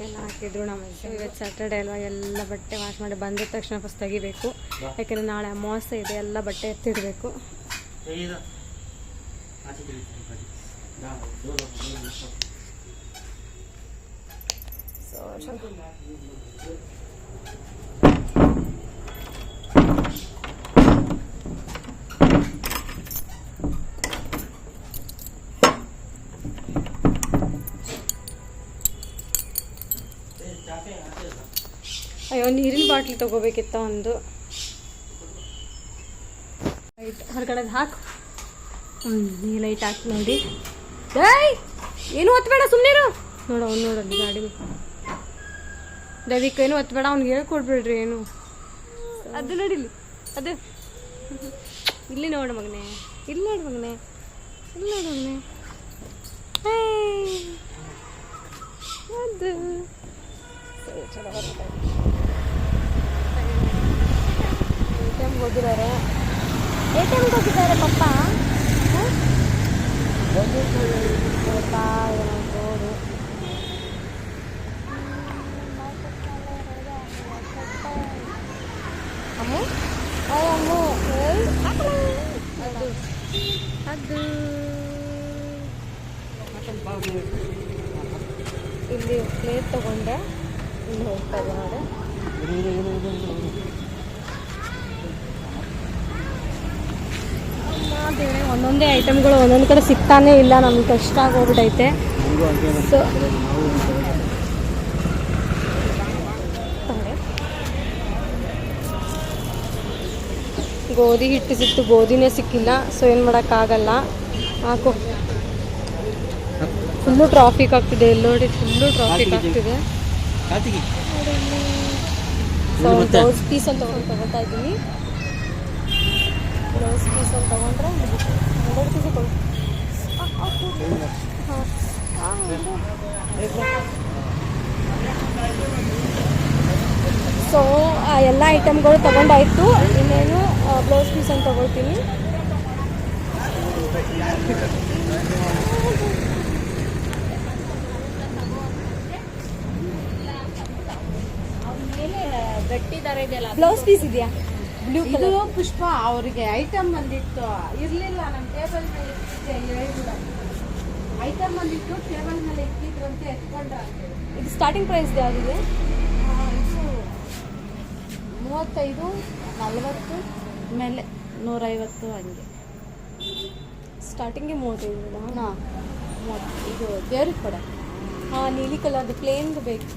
ಎಲ್ಲ ಹಾಕಿದ್ರು ನಮ್ಮ ಇವತ್ತು ಸ್ಯಾಟರ್ಡೆ ಅಲ್ವಾ, ಎಲ್ಲ ಬಟ್ಟೆ ವಾಶ್ ಮಾಡಿ ಬಂದಿದ ತಕ್ಷಣ ಫಸ್ಟ್ ತೆಗಿಬೇಕು. ಯಾಕೆಂದರೆ ನಾಳೆ ಅಮಾವಾಸ್ಯೆ ಇದೆ, ಎಲ್ಲ ಬಟ್ಟೆ ಎತ್ತಿಡಬೇಕು. ಅಯ್ಯೋ, ನೀರಿನ ಬಾಟ್ಲಿ ತಗೋಬೇಕಿತ್ತ ಒಂದು. ಲೈಟ್ ಹೊರಗಡೆದು ಹಾಕು. ನೀ ಲೈಟ್ ಹಾಕಿ ನೋಡಿ. ಏಯ್, ಏನು ಒತ್ತಬೇಡ, ಸುಮ್ಮನಿರು. ನೋಡು ಅವ್ನು, ನೋಡೋದು ಗಾಡಿ ದವಿಕ ಏನು ಒತ್ತಬೇಡ, ಅವ್ನಿಗೆ ಹೇಳ್ಕೊಡ್ಬೇಡ್ರಿ ಏನು. ಅದು ನೋಡಿಲ್ಲಿ, ಅದು ಇಲ್ಲಿ ನೋಡು ಮಗನೇ, ಇಲ್ಲಿ ನೋಡು ಮಗನೇ, ಇಲ್ಲಿ ನೋಡು ಮಗನೇ. ಅದು ಚಲೋ ಬರುತ್ತೆ. ಎ.ಟಿ.ಎಮ್ಗೆ ಹೋಗಿದ್ದಾರೆ. ಎ.ಟಿ.ಎಮ್ಗೆ ಹೋಗಿದ್ದಾರೆ ಪಪ್ಪ. ರೋಡು ಅಮ್ಮು ಅಮ್ಮು ಅದು ಅದು ಇಲ್ಲಿ ಪ್ಲೇಟ್ ತಗೊಂಡೆ, ಇಲ್ಲಿ ಹೋಗ್ತಾ ಇದೆ ನೋಡಿ. ಒಂದೊಂದೇ ಐಟಮ್ಗಳು ಒಂದೊಂದು ಕಡೆ ಸಿಗ್ತಾನೆ ಇಲ್ಲ, ನಮ್ಗೆ ಕಷ್ಟ ಆಗೋಗ್ಬಿಟ್ಟೈತೆ. ಸೊ ಗೋಧಿ ಹಿಟ್ಟು ಸಿಕ್ತು, ಗೋಧಿನೇ ಸಿಕ್ಕಿಲ್ಲ. ಸೊ ಏನು ಮಾಡೋಕ್ಕಾಗಲ್ಲ. ಹಾಕು, ಫುಲ್ಲು ಟ್ರಾಫಿಕ್ ಆಗ್ತಿದೆ ಇಲ್ಲಿ ನೋಡಿ, ಫುಲ್ಲು ಟ್ರಾಫಿಕ್ ಆಗ್ತಿದೆ. ಸೊ ಬ್ಲೌಸ್ ಪೀಸಲ್ಲಿ ತಗೊಳ್ತಾ ಇದ್ದೀನಿ. ಬ್ಲೌಸ್ ಪೀಸಲ್ಲಿ ತೊಗೊಂಡ್ರೆ 2 ಪೀಸ್ ಕೊಡು. ಸೊ ಎಲ್ಲ ಐಟಮ್ಗಳು ತೊಗೊಂಡಾಯ್ತು. ಇನ್ನೇನು ಬ್ಲೌಸ್ ಪೀಸನ್ನು ತೊಗೊಳ್ತೀನಿ. ಗಟ್ಟಿ ದಾರ ಇದೆಯಲ್ಲ, ಬ್ಲೌಸ್ ಪೀಸ್ ಇದೆಯಾ? Blue colour. ಪುಷ್ಪ ಅವರಿಗೆ ಐಟಮ್ ಬಂದಿತ್ತು, ಇರ್ಲಿಲ್ಲ ನಮ್ಮ ಟೇಬಲ್ ಮೇಲೆ ಐಟಮ್ ಬಂದಿತ್ತು, ಟೇಬಲ್ ಮೇಲೆ ಇಟ್ಟಿದ್ರಂತೆ ಎತ್ಕೊಂಡ್ರ. ಇದು ಸ್ಟಾರ್ಟಿಂಗ್ ಪ್ರೈಸ್ ಯಾವ್ದಿದೆ? ಇದು 35, 40 ಮೇಲೆ 150 ಹಂಗೆ. ಸ್ಟಾರ್ಟಿಂಗ್ಗೆ 35. ಹಾಂ, ಇದು ದೇವ್ರಿಗೆ ಕೊಡ. ಹಾಂ, ನೀಲಿ ಕಲರ್ದು ಪ್ಲೇನ್ದು ಬೇಕಿತ್ತು.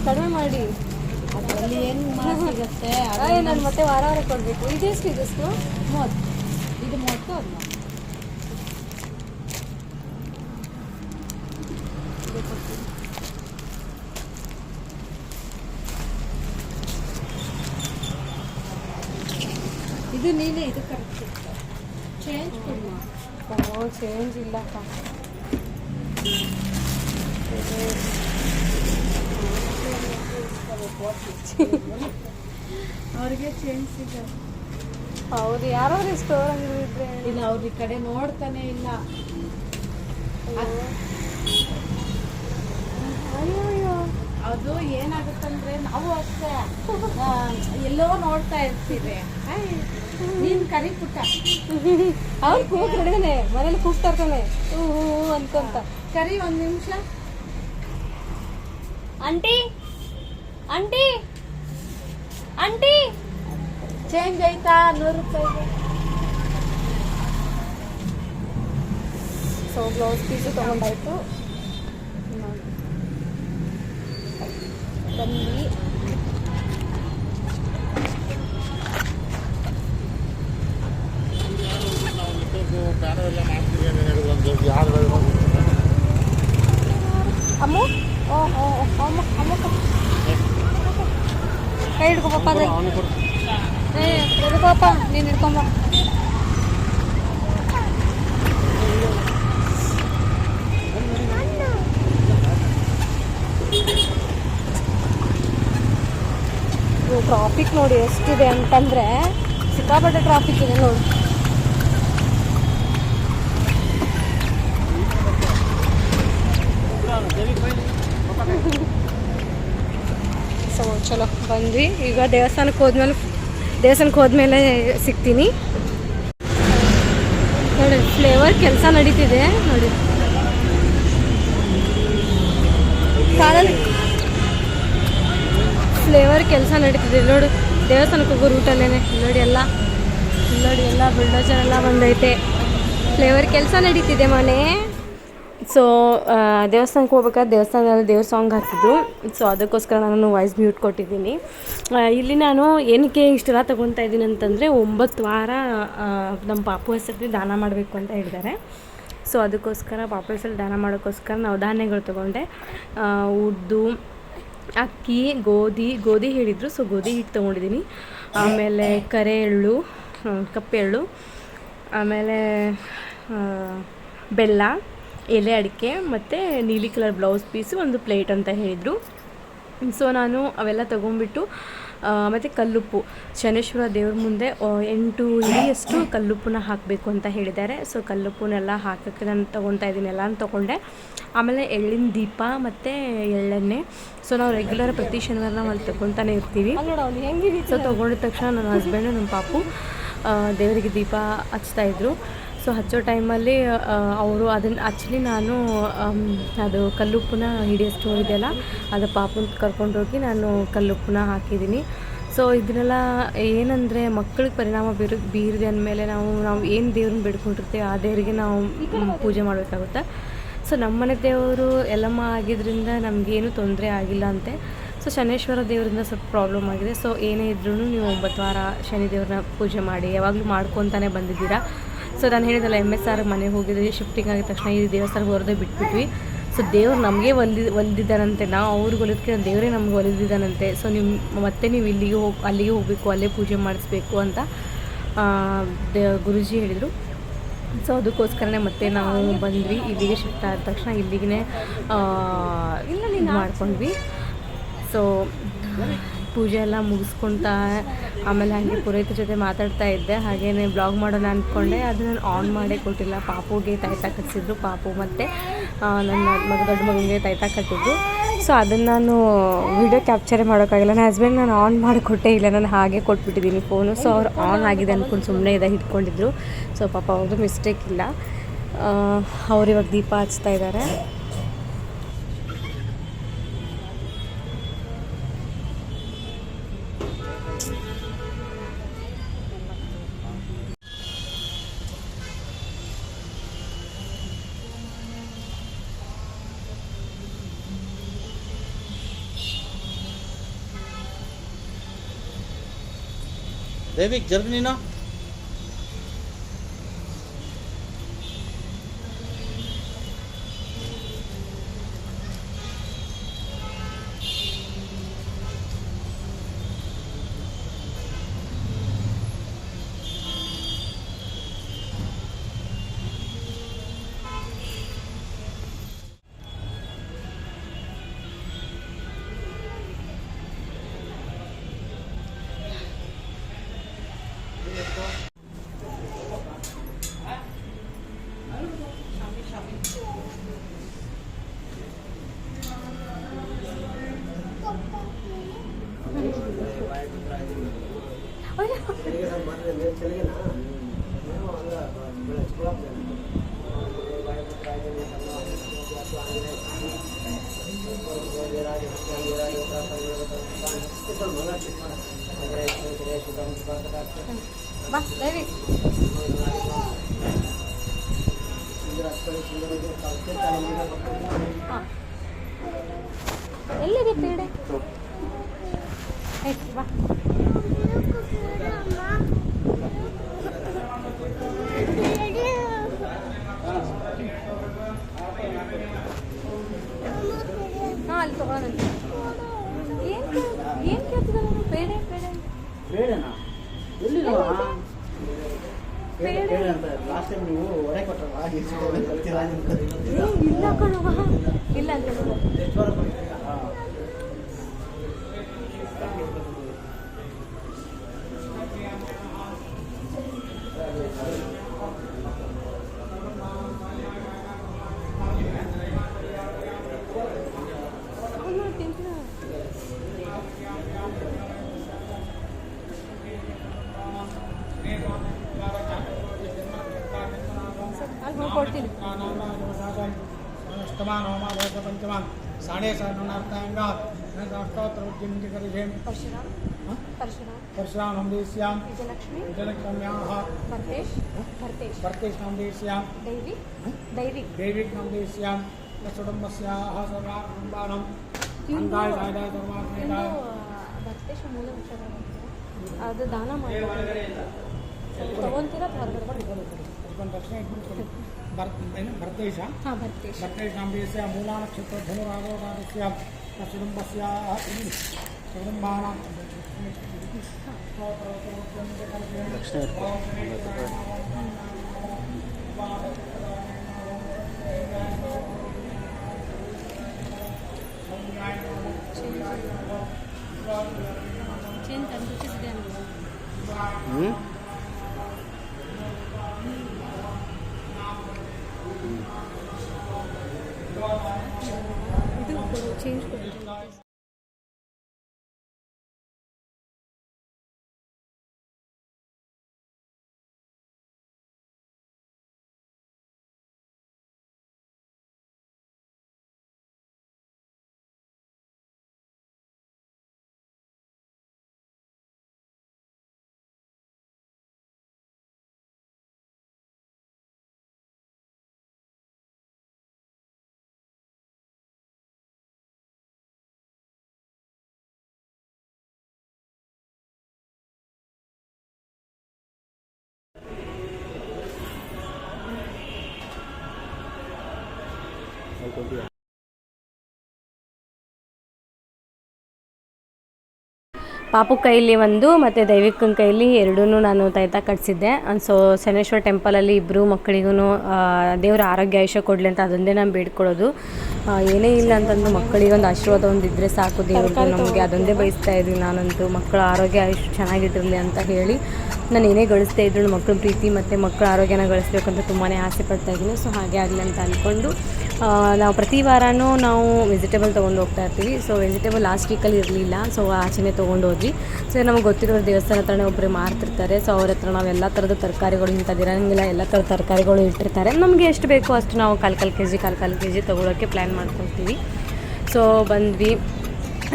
ಕಡಿಮೆ ಮಾಡಿ, ಅದರಲ್ಲಿ ಏನು ಸಿಗುತ್ತೆ. ನಾನು ಮತ್ತೆ ವಾರ ವಾರ ಕೊಡಬೇಕು. ಇದೆಷ್ಟು ಇದೆಷ್ಟು? 30. ಇದು 30, ಅದು 40. ಇದು ನೀನೇ, ಇದು ಕರೆಕ್ಟ್. ಚೇಂಜ್ ಕೊಡುವ. ಚೇಂಜ್ ಇಲ್ಲಪ್ಪ. ಅವ್ರಿಗೆ ಚೇಂಜ್ ಸಿಗಲ್ಲ. ಹೌದು, ಯಾರಾದ್ರೂ ಸ್ಟೋರ್ ಅಂಗಡಿ ಇಲ್ಲ, ಅವ್ರ ಈ ಕಡೆ ನೋಡ್ತಾನೆ ಇಲ್ಲ. ಅಯ್ಯೋ, ಅದು ಏನಾಗುತ್ತಂದ್ರೆ ನಾವು ಅಷ್ಟೇ ಎಲ್ಲೋ ನೋಡ್ತಾ ಇರ್ತೀವಿ. ನೀನ್ ಕರಿ ಪುಟ್ಟ, ಅವ್ರು ಕೂಗ್ತಾನೆ, ಮನೇಲಿ ಕೂಗ್ತಾ ಇರ್ತಾನೆ ಹೂ ಅನ್ಕೊಂತ. ಕರಿ 1 ನಿಮಿಷ. ಆಂಟಿ ಆಂಟಿ ಆಂಟಿ, ಚೇಂಜ್ ಆಯ್ತಾ? 100 ರೂಪಾಯಿಗೆ. ಸೊ ಬ್ಲೌಸ್ ಪೀಸು ತೊಗೊಂಡಾಯ್ತು. ಬಂದು ಅಮ್ಮು, ಅಮ್ಮ ಕೈ ಹಿಡ್ಕೊ ಪಾಪ. ಪಾಪ ನೀನು ಹಿಡ್ಕೊಂಬ. ಟ್ರಾಫಿಕ್ ನೋಡಿ ಎಷ್ಟಿದೆ ಅಂತಂದರೆ, ಸಿಕ್ಕಾಪಟ್ಟೆ ಟ್ರಾಫಿಕ್ ಇದೆ ನೋಡಿ. ಚಲೋ ಬಂದ್ವಿ. ಈಗ ದೇವಸ್ಥಾನಕ್ಕೆ ಹೋದ್ಮೇಲೆ ಸಿಗ್ತೀನಿ ನೋಡಿ. ಫ್ಲೇವರ್ ಕೆಲಸ ನಡೀತಿದೆ ನೋಡಿ. ಕಾಲಲ್ಲಿ ಫ್ಲೇವರ್ ಕೆಲಸ ನಡೀತಿದೆ ನೋಡು. ದೇವಸ್ಥಾನಕ್ಕೆ ಹೋಗೋ ರೂಟಲ್ಲೇ ನೋಡಿ ಎಲ್ಲ ಬಿಲ್ಡೋಜರ್ ಎಲ್ಲ ಬಂದೈತೆ. ಫ್ಲೇವರ್ ಕೆಲಸ ನಡೀತಿದೆ ಮನೆ. ಸೊ ದೇವಸ್ಥಾನಕ್ಕೆ ಹೋಗ್ಬೇಕಾದ್ರೆ ದೇವಸ್ಥಾನದಲ್ಲಿ ದೇವ್ರ ಸಾಂಗ್ ಹಾಕಿದ್ರು. ಸೊ ಅದಕ್ಕೋಸ್ಕರ ನಾನು ವಾಯ್ಸ್ ಮ್ಯೂಟ್ ಕೊಟ್ಟಿದ್ದೀನಿ. ಇಲ್ಲಿ ನಾನು ಏನಕ್ಕೆ ಇಷ್ಟೆಲ್ಲ ತೊಗೊತಾ ಇದ್ದೀನಿ ಅಂತಂದರೆ 9 ವಾರ ನಮ್ಮ ಪಾಪು ಹೆಸರಲ್ಲಿ ದಾನ ಮಾಡಬೇಕು ಅಂತ ಹೇಳಿದ್ದಾರೆ. ಸೊ ಅದಕ್ಕೋಸ್ಕರ ಪಾಪು ಹೆಸರಲ್ಲಿ ದಾನ ಮಾಡೋಕ್ಕೋಸ್ಕರ ನಾವು ಧಾನ್ಯಗಳು ತೊಗೊಂಡೆ. ಉದ್ದು, ಅಕ್ಕಿ, ಗೋಧಿ ಹೇಳಿದರು. ಸೊ ಗೋಧಿ ಹಿಟ್ಟು ತೊಗೊಂಡಿದ್ದೀನಿ. ಆಮೇಲೆ ಕರೆ ಎಳ್ಳು, ಕಪ್ಪೆ ಎಳ್ಳು, ಆಮೇಲೆ ಬೆಲ್ಲ, ಎಲೆ ಅಡಿಕೆ ಮತ್ತು ನೀಲಿ ಕಲರ್ ಬ್ಲೌಸ್ ಪೀಸು, ಒಂದು ಪ್ಲೇಟ್ ಅಂತ ಹೇಳಿದರು. ಸೊ ನಾನು ಅವೆಲ್ಲ ತೊಗೊಂಡ್ಬಿಟ್ಟು ಮತ್ತು ಕಲ್ಲುಪ್ಪು, ಶನೇಶ್ವರ ದೇವ್ರ ಮುಂದೆ 8 ಹಿಡಿಯಷ್ಟು ಕಲ್ಲುಪ್ಪನ್ನ ಹಾಕಬೇಕು ಅಂತ ಹೇಳಿದ್ದಾರೆ. ಸೊ ಕಲ್ಲುಪ್ಪನ್ನೆಲ್ಲ ಹಾಕೋಕ್ಕೆ ನಾನು ತೊಗೊತಾ ಇದ್ದೀನಿ. ಎಲ್ಲನೂ ತೊಗೊಂಡೆ. ಆಮೇಲೆ ಎಳ್ಳಿನ ದೀಪ ಮತ್ತು ಎಳ್ಳೆಣ್ಣೆ. ಸೊ ನಾವು ರೆಗ್ಯುಲರ್ ಪ್ರತಿ ಶನಿವಾರ ನಾವು ಅಲ್ಲಿ ತೊಗೊತಾನೆ ಇರ್ತೀವಿ. ಸೊ ತೊಗೊಂಡಿದ ತಕ್ಷಣ ನನ್ನ ಹಸ್ಬೆಂಡು ನಮ್ಮ ಪಾಪು ದೇವರಿಗೆ ದೀಪ ಹಚ್ತಾಯಿದ್ರು. ಸೊ ಹಚ್ಚೋ ಟೈಮಲ್ಲಿ ಅವರು ಅದನ್ನು ಆ್ಯಕ್ಚುಲಿ ನಾನು ಅದು ಕಲ್ಲುಪ್ಪನ್ನ ಹಿಡಿಯೋಷ್ಟು ಇದೆಯಲ್ಲ, ಅದು ಪಾಪುನ ಕರ್ಕೊಂಡೋಗಿ ನಾನು ಕಲ್ಲುಪ್ಪನ್ನ ಹಾಕಿದ್ದೀನಿ. ಸೊ ಇದನ್ನೆಲ್ಲ ಏನಂದರೆ ಮಕ್ಕಳಿಗೆ ಪರಿಣಾಮ ಬೀರಿದೆ ಅಂದಮೇಲೆ ನಾವು ಏನು ದೇವ್ರನ್ನ ಬೇಡ್ಕೊಂಡಿರ್ತೀವಿ ಆ ದೇವರಿಗೆ ನಾವು ಪೂಜೆ ಮಾಡಬೇಕಾಗುತ್ತೆ. ಸೊ ನಮ್ಮನೆ ದೇವರು ಎಲ್ಲಮ್ಮ ಆಗಿದ್ದರಿಂದ ನಮಗೇನು ತೊಂದರೆ ಆಗಿಲ್ಲ ಅಂತೆ. ಸೊ ಶನೇಶ್ವರ ದೇವರಿಂದ ಸ್ವಲ್ಪ ಪ್ರಾಬ್ಲಮ್ ಆಗಿದೆ. ಸೊ ಏನೇ ಇದ್ರೂ ನೀವು 9 ವಾರ ಶನಿ ದೇವ್ರನ್ನ ಪೂಜೆ ಮಾಡಿ, ಯಾವಾಗಲೂ ಮಾಡ್ಕೊತಾನೆ ಬಂದಿದ್ದೀರಾ. ಸೊ ನಾನು ಹೇಳಿದಲ್ಲ MSR ಮನೆಗೆ ಹೋಗಿದ್ವಿ, ಶಿಫ್ಟಿಂಗ್ ಆಗಿದ ತಕ್ಷಣ ಈ ದೇವಸ್ಥಾನಕ್ಕೆ ಹೊರದೇ ಬಿಟ್ಬಿಟ್ವಿ. ಸೊ ದೇವ್ರು ನಮಗೆ ಒಲಿದಿದ್ದಾನಂತೆ, ನಾವು ಅವ್ರಿಗೆ ಒಲಿದ್ಕಿಂತ ದೇವರೇ ನಮ್ಗೆ ಒಲಿದಿದ್ದಾನಂತೆ. ಸೊ ನೀವು ಅಲ್ಲಿಗೆ ಹೋಗಬೇಕು, ಅಲ್ಲೇ ಪೂಜೆ ಮಾಡಿಸ್ಬೇಕು ಅಂತ ಗುರುಜಿ ಹೇಳಿದರು. ಸೊ ಅದಕ್ಕೋಸ್ಕರನೇ ಮತ್ತೆ ನಾವು ಬಂದ್ವಿ. ಇಲ್ಲಿಗೆ ಶಿಫ್ಟ್ ಆದ ತಕ್ಷಣ ಇಲ್ಲಿಗೆ ಮಾಡ್ಕೊಂಡ್ವಿ. ಸೊ ಪೂಜೆ ಎಲ್ಲ ಮುಗಿಸ್ಕೊತಾ ಆಮೇಲೆ ಹಾಗೆ ಪುರೋಹಿತರ ಜೊತೆ ಮಾತಾಡ್ತಾ ಇದ್ದೆ. ಹಾಗೆಯೇ ಬ್ಲಾಗ್ ಮಾಡೋಣ ಅಂದ್ಕೊಂಡೆ, ಅದು ನಾನು ಆನ್ ಮಾಡೇ ಕೊಟ್ಟಿಲ್ಲ. ಪಾಪುಗೆ ತಾಯ್ತ ಕಟ್ಟಿಸಿದ್ರು, ಪಾಪು ಮತ್ತು ನನ್ನ ದೊಡ್ಡ ಮಗನಿಗೆ ತಾಯ್ತ ಕಟ್ಟಿದ್ದು. ಸೊ ಅದನ್ನು ನಾನು ವಿಡಿಯೋ ಕ್ಯಾಪ್ಚರೇ ಮಾಡೋಕ್ಕಾಗಿಲ್ಲ. ನನ್ನ ಹಸ್ಬೆಂಡ್ ನಾನು ಆನ್ ಮಾಡಿಕೊಟ್ಟೇ ಇಲ್ಲ, ನಾನು ಹಾಗೆ ಕೊಟ್ಬಿಟ್ಟಿದ್ದೀನಿ ಫೋನು. ಸೊ ಅವ್ರು ಆನ್ ಆಗಿದೆ ಅಂದ್ಕೊಂಡು ಸುಮ್ಮನೆ ಇಟ್ಕೊಂಡಿದ್ರು. ಸೊ ಪಾಪ ಅವ್ರದ್ದು ಮಿಸ್ಟೇಕ್ ಇಲ್ಲ. ಅವ್ರು ಇವಾಗ ದೀಪ ಹಚ್ತಾ ಇದ್ದಾರೆ. ದೇವಿಕ್ ಜಲ್ದಿ ನೀನು ಬಾ ದೇವಿ. ಎಲ್ಲಿದೆ ಪೇಡೆ? ಬಾ. ಹಾಂ ಅಲ್ಲಿ ತಗೊಳ್ಳೋಣಂತೆ. ಏನು ಕೇಳ್ತಿದ್ದ ನಾನು? ಪೇಡೆ ಬೇಡನಾ ಎಲ್ಲಿ ಅಂತ ಲಾಸ್ಟ್ ಟೈಮ್ ನೀವು ಹೊಡೆ ಕೊಟ್ಟಲ್ಲ ಇಲ್ಲ ಕಣವ, ಇಲ್ಲ ಅಂತ पंचमान साढ़े साधारणार्थांगा परशुराम हम देश्याम विजयलक्ष्म्याः भरतेश हम देश्याम दैविक हम देश्याम कुटुंबस्याः सर्वाकुटुम्बानां अंगाय दाय सर्वात्मेदाय ಭರ್ತೇಶ ಮೂಲ ವಿಚಾರ ಅದು ದಾನ ಮಾಡಿ ತಗೊಂತೀರಾ भरतेश ಹಾಂ ಭರ್ತೇಶ भरतेश नाम देशस्य मूला नक्षत्र धनुरागोदास्य कुटुंबस्याः कुटुम्बानां ದಕ್ಷಿಣ ಚೇಂಜ್ ತಂದುಚಿಸಿದೆ ಹ್ಞೂ ಇದು ಕೊಡು ಚೇಂಜ್ ಕೊಡು ಪಾಪು ಕೈಲಿ ಒಂದು ಮತ್ತು ದೈವಿಕನ ಕೈಲಿ ಎರಡೂ ನಾನು ತಾಯ್ತಾ ಕಟ್ಸಿದ್ದೆ. ಸೊ ಶನೇಶ್ವರ ಟೆಂಪಲಲ್ಲಿ ಇಬ್ಬರು ಮಕ್ಕಳಿಗೂ ದೇವರ ಆರೋಗ್ಯ ಆಯುಷ್ಯ ಕೊಡಲಿ ಅಂತ ಅದೊಂದೇ ನಾನು ಬೇಡ್ಕೊಳ್ಳೋದು. ಏನೇ ಇಲ್ಲ ಅಂತಂದು ಮಕ್ಕಳಿಗೆ ಒಂದು ಆಶೀರ್ವಾದ ಒಂದು ಇದ್ದರೆ ಸಾಕು ದೇವ್ರಿಗೆ, ನಮಗೆ ಅದೊಂದೇ ಬಯಸ್ತಾ ಇದ್ದೀನಿ ನಾನಂತೂ. ಮಕ್ಕಳ ಆರೋಗ್ಯ ಆಯುಷ್ಯ ಚೆನ್ನಾಗಿಟ್ಟಿರಲಿ ಅಂತ ಹೇಳಿ ನಾನು ಏನೇ ಗಳಿಸ್ತಾ ಇದ್ರು ಮಕ್ಕಳ ಪ್ರೀತಿ ಮತ್ತು ಮಕ್ಕಳ ಆರೋಗ್ಯನ ಗಳಿಸ್ಬೇಕಂತ ತುಂಬಾ ಆಸೆ ಪಡ್ತಾ ಇದ್ದೀನಿ. ಸೊ ಹಾಗೆ ಆಗಲಿ ಅಂತ ಅಂದ್ಕೊಂಡು ನಾವು ಪ್ರತಿ ವಾರನೂ ನಾವು ವೆಜಿಟೇಬಲ್ ತೊಗೊಂಡು ಹೋಗ್ತಾ ಇರ್ತೀವಿ. ಸೊ ವೆಜಿಟೇಬಲ್ ಲಾಸ್ಟ್ ವೀಕಲ್ಲಿ ಇರಲಿಲ್ಲ, ಸೊ ಆಚೆನೇ ತೊಗೊಂಡು ಹೋದ್ವಿ. ಸೊ ನಮಗೆ ಗೊತ್ತಿರೋ ದೇವಸ್ಥಾನ ಹತ್ರನೇ ಒಬ್ಬರು ಮಾರ್ತಿರ್ತಾರೆ. ಸೊ ಅವ್ರ ಹತ್ರ ನಾವು ಎಲ್ಲ ಥರದ ತರಕಾರಿಗಳು ಇಂಥದ್ದಿರಂಗಿಲ್ಲ, ಎಲ್ಲ ಥರದ ತರಕಾರಿಗಳು ಇಟ್ಟಿರ್ತಾರೆ. ನಮಗೆ ಎಷ್ಟು ಬೇಕೋ ಅಷ್ಟು ನಾವು ಕಾಲು ಕೆ ಜಿ ತೊಗೊಳೋಕ್ಕೆ ಪ್ಲ್ಯಾನ್ ಮಾಡ್ಕೊಳ್ತೀವಿ. ಸೊ ಬಂದ್ವಿ.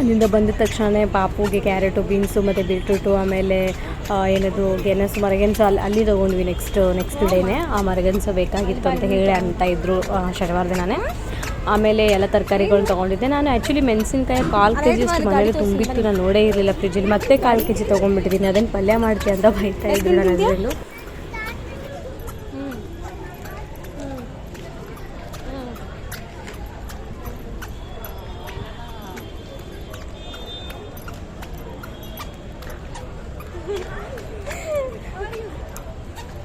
ಅಲ್ಲಿಂದ ಬಂದಿದ ತಕ್ಷಣ ಪಾಪುಗೆ ಕ್ಯಾರೆಟು, ಬೀನ್ಸು ಮತ್ತು ಬೀಟ್ರೂಟು, ಆಮೇಲೆ ಏನದು ಗೆಣಸು, ಮರಗೆಣಸು ಅಲ್ಲಿ ತೊಗೊಂಡ್ವಿ. ನೆಕ್ಸ್ಟ್ ಡೇನೇ ಆ ಮರಗೆಣಸು ಬೇಕಾಗಿತ್ತು ಅಂತ ಹೇಳಿ ಅಂತ ಇದ್ದರು ಶನಿವಾರ ದಿನವೇ. ಆಮೇಲೆ ಎಲ್ಲ ತರಕಾರಿಗಳನ್ನ ತೊಗೊಂಡಿದ್ದೆ. ನಾನು ಆ್ಯಕ್ಚುಲಿ ಮೆಣಸಿನ್ಕಾಯಿ 1/4 kg ಅಷ್ಟು ಮನೇಲಿ ತುಂಬಿತ್ತು, ನಾನು ನೋಡೇ ಇರಲಿಲ್ಲ ಫ್ರಿಜ್ಜಲ್ಲಿ. ಮತ್ತೆ 1/4 kg ತೊಗೊಂಡ್ಬಿಟ್ಟಿದ್ದೀನಿ. ಅದನ್ನು ಪಲ್ಯ ಮಾಡ್ತೀವಿ ಅಂತ ಬೈತಾ ಇದ್ರು ನನ್ನ ಹಸ್ಬೆಂಡು.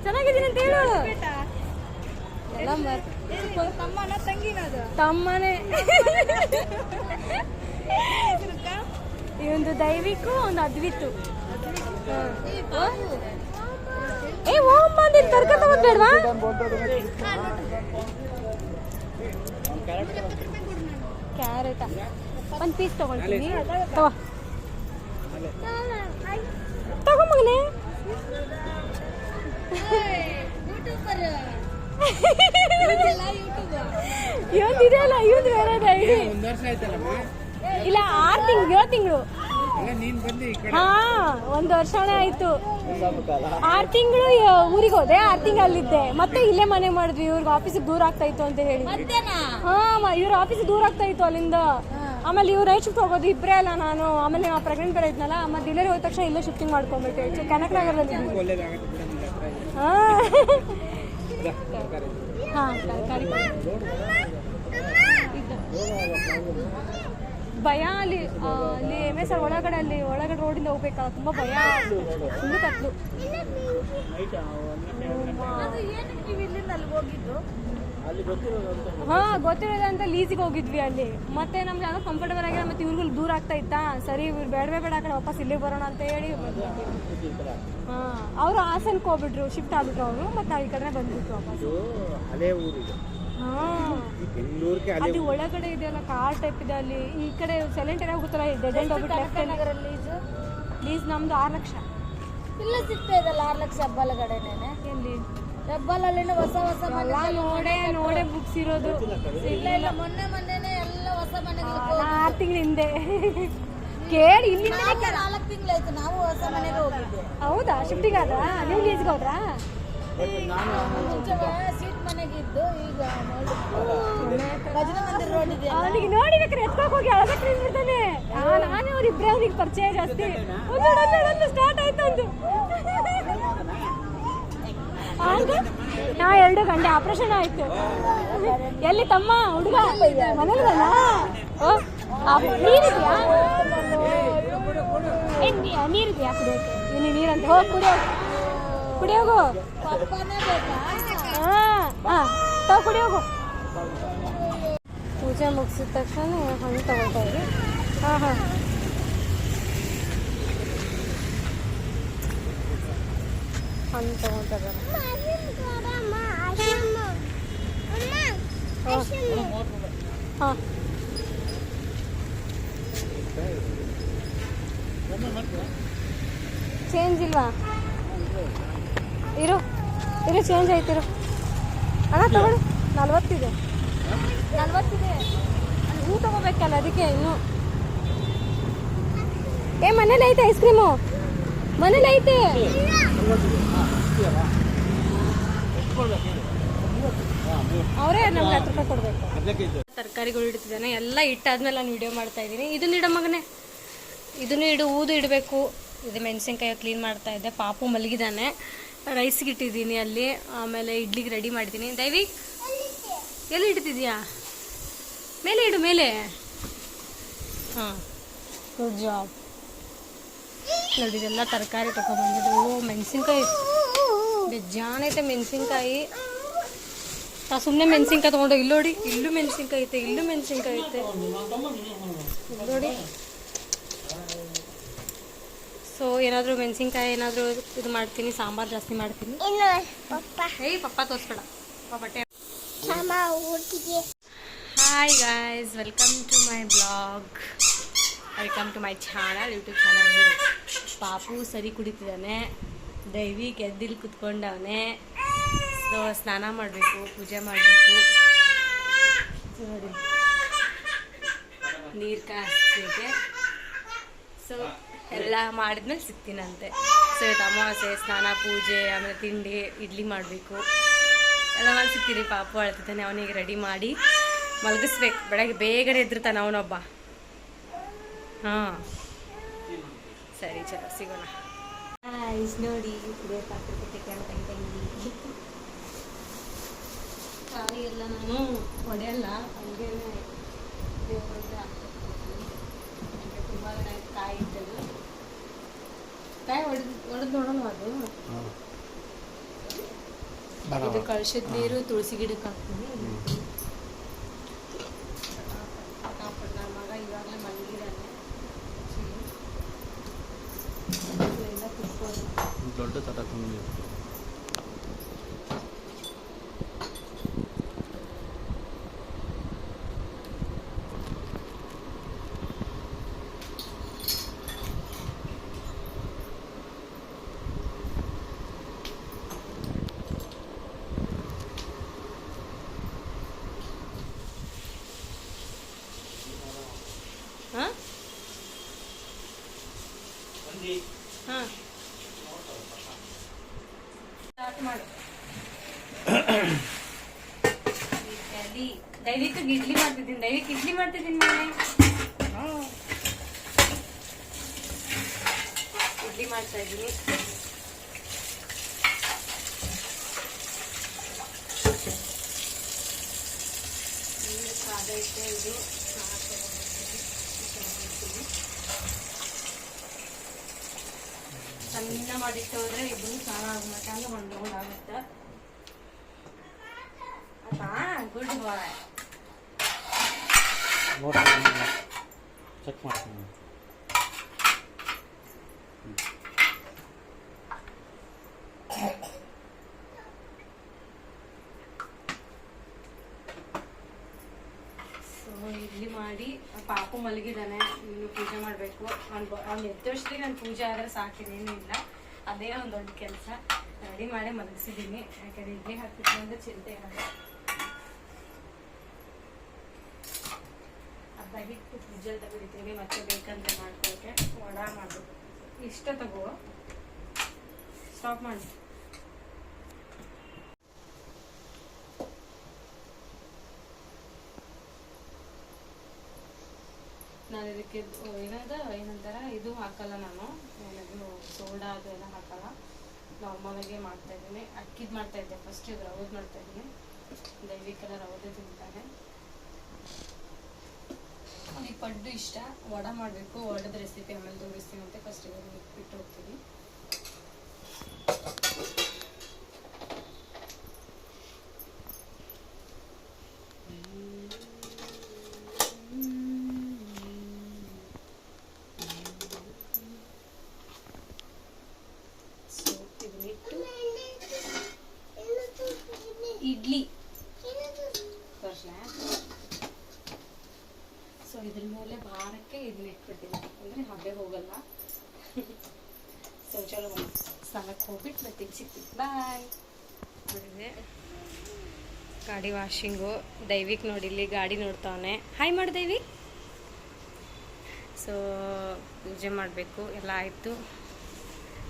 ಚೆನ್ನಾಗಿದ್ದೀನಿ ಅಂತ ಹೇಳು. ಎಲ್ಲ ತಮ್ಮನೇ. ಒಂದು ದೈವಿಕು, ಒಂದು ಅದ್ವಿತ್ತು. ಓಂ ಬಂದಿನ ಕರ್ಕೊಂಡ್ ಹೋಗ್ಬೇಡ್ವಾ? ಕ್ಯಾರೆಟ ಒಂದು ಪೀಸ್ ತಗೊಳ್ತೀನಿ. ತಗೋ ಮಗನೇ. ಇವತ್ತಿದೆಯಲ್ಲ, ಇವತ್ತು ಬೇರೆ ಐಡಿ ಇಲ್ಲ. 7 ತಿಂಗಳು. ಹಾ, 1 ವರ್ಷನೇ ಆಯ್ತು. 6 ತಿಂಗಳು ಊರಿಗೆ ಹೋದೆ, 6 ತಿಂಗಳು ಅಲ್ಲಿದ್ದೆ. ಮತ್ತೆ ಇಲ್ಲೇ ಮನೆ ಮಾಡಿದ್ವಿ. ಇವ್ರಿಗೆ ಆಫೀಸಿಗೆ ದೂರ ಆಗ್ತಾ ಇತ್ತು ಅಂತ ಹೇಳಿ. ಹಾ, ಇವ್ರ ಆಫೀಸ್ ದೂರ ಆಗ್ತಾ ಇತ್ತು ಅಲ್ಲಿಂದ. ಆಮೇಲೆ ಇವ್ರು ನೈಟ್ ಶಿಫ್ಟ್ ಹೋಗೋದು, ಇಬ್ಬರೇ ಅಲ್ಲ ನಾನು. ಆಮೇಲೆ ನಾವು ಪ್ರೆಗ್ನೆಂಟ್ ಬೇರೆ ಇದ್ನಲ್ಲ, ಆಮೇಲೆ ಡಿಲಿವರಿ ಹೋದ ತಕ್ಷಣ ಇಲ್ಲೇ ಶಿಫ್ಟಿಂಗ್ ಮಾಡ್ಕೊಂಡ್ಬಿಟ್ಟೆ ಕನಕನಗರದಲ್ಲಿ. ಹಾಂ, ತರಕಾರಿ ಭಯ. ಅಲ್ಲಿ MS ಒಳಗಡೆ ರೋಡಿಂದ ಹೋಗ್ಬೇಕಲ್ಲ, ತುಂಬ ಭಯ. ಫುಲ್ಲು ಕತ್ಲು. ಹಾಂ, ಗೊತ್ತಿರೋದಂತ ಲೀಸಿಗೆ ಹೋಗಿದ್ವಿ ಅಲ್ಲಿ. ಮತ್ತೆ ನಮ್ಗೆ ಯಾವಾಗ ಕಂಫರ್ಟಬಲ್ ಆಗಿಲ್ಲ, ಮತ್ತೆ ಇವ್ರಿಗೂ ದೂರ ಆಗ್ತಾ ಇತ್ತಾ. ಸರಿ, ಇವ್ರು ಬೇಡವೇ ಬೇಡ, ಆ ಕಡೆ ವಾಪಸ್ ಇಲ್ಲೇ ಬರೋಣ ಅಂತ ಹೇಳಿ ಹಾಂ, ಅವರು ಹಾಸನಕ್ಕೆ ಹೋಗ್ಬಿಟ್ರು, ಶಿಫ್ಟ್ ಆಗ್ಬಿಟ್ರು ಅವರು. ಮತ್ತೆ ನಾವು ಈ ಕಡೆ ಬಂದ್ಬಿಟ್ರು ವಾಪಸ್. ಹಾಂ, ಅಲ್ಲಿ ಒಳಗಡೆ ಇದೆಯಲ್ಲ, ಕಾರ್ ಟೈಪ್ ಇದೆ ಅಲ್ಲಿ. ಈ ಕಡೆ ಸೈಲೆಂಟ್ ಏನಾಗ ಗೊತ್ತಲ್ಲ, ಡೆಡ್ ಎಂಡ್ ಹೋಗ್ಬಿಟ್ಟು ಲೀಸ್ ನಮ್ದು 6 ಲಕ್ಷ. ಇಲ್ಲ ಸಿಗ್ತಾ ಇದಲ್ಲ 6 ಲಕ್ಷ ಬಲಗಡೆನೆ. ಎಲ್ಲಿ ಹೆಬ್ಬಲಲ್ಲಿ ಹೊಸ ಹೊಸ ಮನೆ ನೋಡೇ ಮುಗಿಸಿರೋದು. ಇಲ್ಲ ಮೊನ್ನೆನೆ ಎಲ್ಲ ಹೊಸ ಮನೆಗೆ 6 ತಿಂಗಳ ಹಿಂದೆ ಕೇಳಿ ಇಲ್ಲಿ 4 ತಿಂಗಳಾಯ್ತು ನಾವು ಹೊಸ ಮನೆಗೆ ಹೋಗಿದ್ದೆ. ಹೌದಾ? ಶಿಫ್ಟಿಂಗ್ ಆದ್ರಾ? ನೀವು ಲೀಸ್ಗೆ ಹೋದ್ರಾ? ಮುಂಚೆ ಸೀಟ್ ಮನೆಗಿದ್ದು ಈಗ ಭಜನೆ ಮಂದಿರ ರೋಡ್ ಇದೆ. ಅವನಿಗೆ ನೋಡಿಬೇಕಾರೆ ಎತ್ಕೋಕ್ ಹೋಗಿ ಅಳದಕ್ಕೆ ನಿಂತ್ಬಿಡ್ತಾನೆ. ನಾನೇ ಅವ್ರಿಬ್ರೇ ಅವ್ರಿಗೆ ಪರಿಚಯ ಜಾಸ್ತಿ. ಒಂದು ಸ್ಟಾರ್ಟ್ ಆಯ್ತು ಒಂದು. ನಾ 2 ಗಂಟೆ ಆಪರೇಷನ್ ಆಯ್ತು. ಎಲ್ಲಿ ತಮ್ಮ ಹುಡುಗ ಮನೇಲಿದಾನ? ನೀರಿದ್ಯಾ? ನೀರಿದ್ಯಾ ಕುಡಿಯೋಕೆ? ನೀನು ನೀರಂತೆ ಹೋಗಿ ಕುಡಿಯೋಗು. ಪಪ್ಪನೇ ಬೇಕಾ? ತಾವು ಕುಡಿಯೋಗು. ಪೂಜೆ ಮುಗಿಸಿದ ತಕ್ಷಣ ಹಣ್ಣು ತಗೊಳ್ತಾ ಇದ್ವಿ. ಹಾಂ ಹಣ್ಣು ತಗೊಳ್ತಾ ಇದ್ದಾರೆ. ಹಾಂ ಚೇಂಜ್ ಇಲ್ವಾ? ಇರು ಚೇಂಜ್ ಆಯ್ತಿರು. ಅಣ್ಣ ತಗೊಳ್ಳಿ. 40 ಇದೆ. ಹೂ ತಗೋಬೇಕಲ್ಲ ಅದಕ್ಕೆ. ಇನ್ನು ಮನೇಲಿ ಐತೆ ಐಸ್ ಕ್ರೀಮು? ಮನೇಲಿ ಐತೆ. ಅವರೇ ನಮ್ಗೆ 10 ರೂಪಾಯಿ ಕೊಡ್ಬೇಕು. ತರಕಾರಿಗಳು ಇಡ್ತಿದ್ದಾನೆ. ಎಲ್ಲ ಇಟ್ಟಾದ್ಮೇಲೆ ನಾನು ವಿಡಿಯೋ ಮಾಡ್ತಾ ಇದ್ದೀನಿ. ಇದನ್ನ ಇಡೋ ಮಗನೇ, ಇದನ್ನು ಇಡು. ಊದು ಇಡಬೇಕು. ಇದು ಮೆಣಸಿನ್ಕಾಯಿ ಕ್ಲೀನ್ ಮಾಡ್ತಾ ಇದ್ದೆ. ಪಾಪು ಮಲಗಿದ್ದಾನೆ. ರೈಸ್ಗೆ ಇಟ್ಟಿದ್ದೀನಿ ಅಲ್ಲಿ. ಆಮೇಲೆ ಇಡ್ಲಿಗೆ ರೆಡಿ ಮಾಡಿದ್ದೀನಿ. ದೈವಿಕ್ ಎಲ್ಲಿ ಇಡ್ತಿದ್ಯಾ? ಮೇಲೆ ಇಡು, ಮೇಲೆ. ಹಾಂ, ಗುಡ್ ಜಾಬ್. ನೋಡಿ ಇದೆಲ್ಲ ತರಕಾರಿ ತಗೊಬಂದಿದ್ದು. ಮೆಣಸಿನ್ಕಾಯಿ ಬೆಜ್ಜಾನೈತೆ. ಮೆಣಸಿನ್ಕಾಯಿ ಸುಮ್ಮನೆ ಮೆಣಸಿನ್ಕಾಯಿ ತೊಗೊಂಡು ಇಲ್ಲಿ ನೋಡಿ. ಇಲ್ಲೂ ಮೆಣಸಿನ್ಕಾಯಿ ಐತೆ, ಇಲ್ಲೂ ಮೆಣಸಿನ್ಕಾಯಿ ಐತೆ. ನೋಡಿ. ಸೊ ಏನಾದರೂ ಮೆಣಸಿನ್ಕಾಯಿ ಏನಾದರೂ ಇದು ಮಾಡ್ತೀನಿ. ಸಾಂಬಾರು ಜಾಸ್ತಿ ಮಾಡ್ತೀನಿ. ಪಪ್ಪ ತೋರಿಸ್ಬೇಡ ಬಟ್ಟೆ. Hi guys, welcome to my blog, welcome to my channel, YouTube channel. ಪಾಪು ಸರಿ ಕುಡಿತಿದ್ದಾನೆ. ದೈವಿಕ್ ಎದ್ದಿಲ್ಲಿ ಕುತ್ಕೊಂಡವನೆ. ಸೊ ಸ್ನಾನ ಮಾಡಬೇಕು, ಪೂಜೆ ಮಾಡಬೇಕು. ನೋಡಿ ನೀರು ಕಾಯಿಸ್ತಿದೆ. ಸೊ ಎಲ್ಲ ಮಾಡಿದ್ಮೇಲೆ ಸಿಗ್ತೀನಂತೆ. ಸೊ ಇವತ್ತು ಅಮಾವಾಸ್ಯೆ, ಸ್ನಾನ, ಪೂಜೆ, ಆಮೇಲೆ ತಿಂಡಿ, ಇಡ್ಲಿ ಮಾಡಬೇಕು. ಎಲ್ಲ ಮಾಡಿ ಸಿಗ್ತೀನಿ. ಪಾಪು ಅಳ್ತಿದ್ದಾನೆ. ಅವನಿಗೆ ರೆಡಿ ಮಾಡಿ ಮಲಗಿಸ್ಬೇಕು. ಬೆಳಗ್ಗೆ ಬೇಗನೆ ಎದ್ದಿರ್ತಾನೆ ಅವನೊಬ್ಬ. ಹಾಂ ಸರಿ, ಚಲೋ ಸಿಗೋಣ. ನೋಡಿ ಕಾಯಿ ಎಲ್ಲ ನಾನು ಹೊಡೆಯಲ್ಲ. ಹಂಗೆ ದೇವ್ರಿಗೆ ತುಂಬ ಕಾಯಿ ಇದ್ದದು. ಕಾಯಿ ಹೊಡೆದು ನೋಡೋಣ. ಅದು ಇದು ಕಳ್ಸಿದ ನೀರು ತುಳಸಿ ಗಿಡಕ್ಕೆ ಹಾಕ್ತೀನಿ. ನನ್ನ ಮಗ ಇವಾಗಲೇ ಮಲಗಿದ್ದಾನೆ. ಎಲ್ಲ ಕುತ್ಕೊಂಡು ದೊಡ್ಡ ತಗೊಂಡು ದೈವಿಕ ಇಡ್ಲಿ ಮಾಡ್ತಿದ್ದೀನಿ. ಇಡ್ಲಿ ಮಾಡ್ತಿದ್ದೀನಿ. ಇಡ್ಲಿ ಮಾಡ್ತಾ ಇದ್ದೀನಿ. ಸಾದೈತೆ ಇದು. ಸಣ್ಣ ಮಾಡಿಟ್ಟು ಹೋದ್ರೆ ಇದನ್ನು ಸ್ನಾನ ಆಗ್ಮಟ್ಟ ಅಂದ್ರೆ ಒಂದು ರೌಂಡ್ ಆಗುತ್ತೆ. ಗುಡ್ ಬಾಯ್. ಚೆಕ್ ಮಾಡ್ತೀನಿ. ಸೊ ಇಡ್ಲಿ ಮಾಡಿ ಪಾಪು ಮಲಗಿದ್ದಾನೆ. ಇನ್ನು ಪೂಜೆ ಮಾಡಬೇಕು. ಅವ್ನು ಎದ್ದಷ್ಟೇ ನಾನು ಪೂಜೆ ಆದರೆ ಸಾಕಿನೇನು ಇಲ್ಲ. ಅದೇ ಒಂದು ದೊಡ್ಡ ಕೆಲಸ. ರೆಡಿ ಮಾಡೇ ಮಲಗಿಸಿದ್ದೀನಿ, ಯಾಕಂದ್ರೆ ಇಡ್ಲಿ ಹಾಕ್ಬಿಟ್ಟು ಅಂದ್ರೆ ಚಿಂತೆ ಇರಲ್ಲ. ಅರ್ಧ ಹಿಟ್ಟು ಫ್ರಿಜ್ಜಲ್ಲಿ ತೆಗೆದಿದ್ದೀನಿ, ಮತ್ತೆ ಬೇಕಂದ್ರೆ ಮಾಡ್ಕೊಳಕ್ಕೆ ವಡ ಮಾಡಬೇಕು. ಇಷ್ಟ ತಗೋ, ಸ್ಟಾಪ್ ಮಾಡಿ. ನಾನು ಇದಕ್ಕೆ ಏನಂತಾರ ಇದು ಹಾಕಲ್ಲ, ನಾನು ಏನಾದ್ರು ಸೋಡಾ ಅದು ಎಲ್ಲ ಹಾಕಲ್ಲ. ನಾರ್ಮಲಾಗೆ ಮಾಡ್ತಾ ಇದ್ದೀನಿ. ಅಕ್ಕಿದ್ ಮಾಡ್ತಾ ಇದ್ದೆ ಫಸ್ಟ್, ಇದು ರವದ್ ಮಾಡ್ತಾ ಇದ್ದೀನಿ. ದೈವಿಕೆಲ್ಲ ರವದೇ ತಿಂತಾನೆ. ನನಗೆ ಪಡ್ಡು ಇಷ್ಟ. ವಡ ಮಾಡಬೇಕು, ವಡದ ರೆಸಿಪಿ ಆಮೇಲೆ ತೋರಿಸ್ತೀನಿ ಅಂತ ಫಸ್ಟ್ ಇದನ್ನು ಇಟ್ಬಿಟ್ಟು ಹೋಗ್ತೀನಿ. ಇಡ್ಲಿ ಸೊ ಇದ್ರ ಮೇಲೆ ಭಾರಕ್ಕೆ ಇದನ್ನ ಇಟ್ಬಿಡ್ತೀನಿ, ಅಂದರೆ ಹಬ್ಬೆ ಹೋಗಲ್ಲ. ಸೊ ಚಲೋ ಸ್ನಾನಕ್ಕೆ ಹೋಗ್ಬಿಟ್ಟು ಬರ್ತೀನಿ, ಸಿಗ್ತೀನಿ, ಬಾಯ್. ನೋಡಿದೆ ಗಾಡಿ ವಾಷಿಂಗು. ದೈವಿಕ್ ನೋಡಿ ಇಲ್ಲಿ ಗಾಡಿ ನೋಡ್ತಾವನೆ. ಹಾಯ್ ಮಾಡು ದೈವಿಕ್. ಸೊ ಪೂಜೆ ಮಾಡಬೇಕು, ಎಲ್ಲ ಆಯಿತು.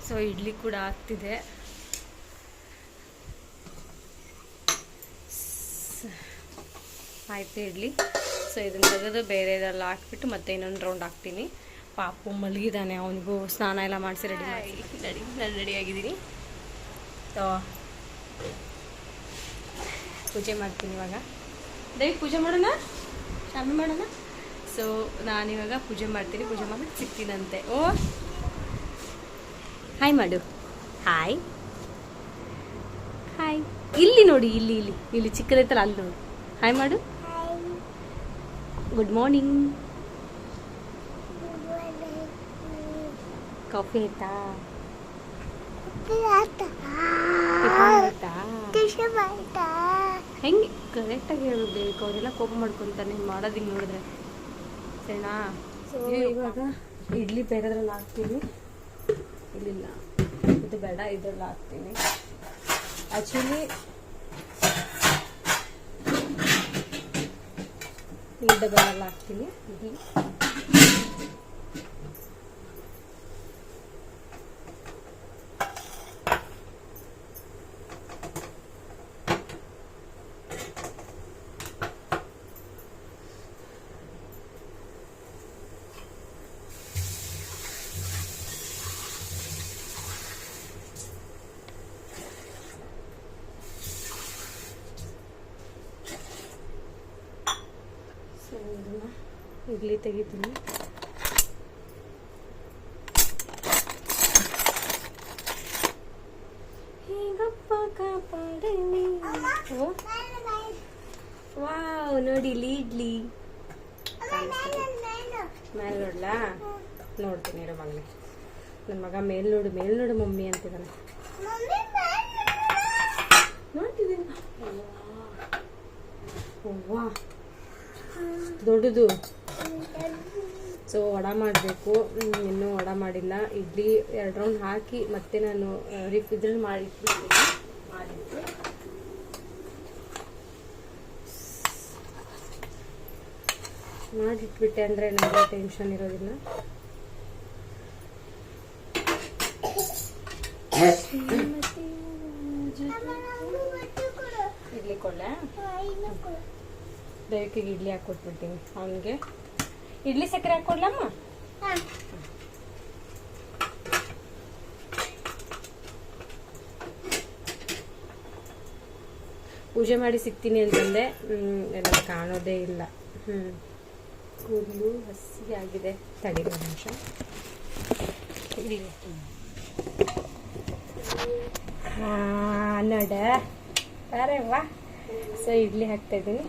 ಸೊ ಇಡ್ಲಿ ಕೂಡ ಆಗ್ತಿದೆ. ಆಯಿತು ಇಡ್ಲಿ. ಸೊ ಇದನ್ನು ತೆಗೆದು ಬೇರೆದೆಲ್ಲ ಹಾಕ್ಬಿಟ್ಟು ಮತ್ತೆ ಇನ್ನೊಂದು ರೌಂಡ್ ಹಾಕ್ತೀನಿ. ಪಾಪು ಮಲಗಿದ್ದಾನೆ, ಅವನಿಗೂ ಸ್ನಾನ ಎಲ್ಲ ಮಾಡಿಸಿ ರೆಡಿ ನಾನು ರೆಡಿಯಾಗಿದ್ದೀನಿ. ಸೊ ಪೂಜೆ ಮಾಡ್ತೀನಿ ಇವಾಗ. ದಯವಿಟ್ಟು ಪೂಜೆ ಮಾಡೋಣ, ಶಾಮಿ ಮಾಡೋಣ. ಸೊ ನಾನಿವಾಗ ಪೂಜೆ ಮಾಡ್ತೀನಿ, ಪೂಜೆ ಮಾಡಿಬಿಟ್ಟು ಸಿಗ್ತೀನಂತೆ. ಓ ಹಾಯ್ ಮಾಡು, ಹಾಯ್ ಹಾಯ್. ಇಲ್ಲಿ ನೋಡಿ, ಇಲ್ಲಿ ಇಲ್ಲಿ ಇಲ್ಲಿ ಚಿಕ್ಕದೈತಲ್ಲ, ಅಲ್ಲಿ ನೋಡಿ. ಹಾಯ್ ಮಾಡು. Good morning. ಕಾಫಿ ಆಯ್ತಾ? ಹೆಂಗೆ ಕರೆಕ್ಟಾಗಿ ಹೇಳಬೇಕು, ಅವರೆಲ್ಲ ಕೋಪ ಮಾಡ್ಕೊತಾನೆ ಮಾಡೋದು ಹಿಂಗೆ ನೋಡಿದ್ರೆ, ಸರಿನಾ? ಸೊ ಇವಾಗ ಇಡ್ಲಿ ಬೇರೆದ್ರಲ್ಲಿ ಹಾಕ್ತೀನಿ. ಇಲ್ಲಿಲ್ಲ, ಇದು ಬೇಡ, ಇದ್ರಲ್ಲಿ ಹಾಕ್ತೀನಿ. ಆ್ಯಕ್ಚುಲಿ ಈ ಡಬ್ಬೆಲ್ಲ ಹಾಕ್ತೀನಿ ಇಡ್ಲಿ. ಇಡ್ಲಿ ತೆಗಿತೀನಿ. ಹೇಗಪ್ಪ ಕಾಪಾಡಲಿ. ವಾವ್, ನೋಡಿ ಇಲ್ಲಿ ಇಡ್ಲಿ ಮೇಲೆ ನೋಡ್ಲಾ? ನೋಡ್ತೀನಿ ಇರೋ ಮಗನೇ. ನನ್ನ ಮಗ ಮೇಲ್ ನೋಡು ಮಮ್ಮಿ ಅಂತಿದ್ದಾನೆ. ನೋಡ್ತಿದ್ದೀನಿ. ವಾ ದೊಡ್ಡದು. ಸೊ ವಡ ಮಾಡಬೇಕು, ಇನ್ನೂ ವಡ ಮಾಡಿಲ್ಲ. ಇಡ್ಲಿ 2 ರೌಂಡ್ ಹಾಕಿ ಮತ್ತೆ ನಾನು ಇದ್ರಲ್ಲಿ ಮಾಡಿಟ್ಬಿಟ್ಟೆ ಅಂದರೆ ನನಗೆ ಟೆನ್ಷನ್ ಇರೋದಿಲ್ಲ. ಇಡ್ಲಿ ಕೊಡ್ಲಾ? ದೈವಿಕಿಗೆ ಇಡ್ಲಿ ಹಾಕ್ಕೊಟ್ಬಿಡ್ತೀನಿ. ಅವನಿಗೆ ಇಡ್ಲಿ ಸಕ್ಕರೆ ಹಾಕ್ಕೊಡ್ಲಮ್ಮ? ಪೂಜೆ ಮಾಡಿ ಸಿಗ್ತೀನಿ ಅಂತಂದೆ, ಎಲ್ಲ ಕಾಣೋದೇ ಇಲ್ಲ. ಕೂದಲು ಹಸಿ ಆಗಿದೆ. ತಡೀರಿ ಒಂದು ನಿಮಿಷ. ಇಡ್ಲಿ ನೋಡ, ಅರೆ ವಾ. ಸೊ ಇಡ್ಲಿ ಹಾಕ್ತಾ ಇದ್ದೀನಿ.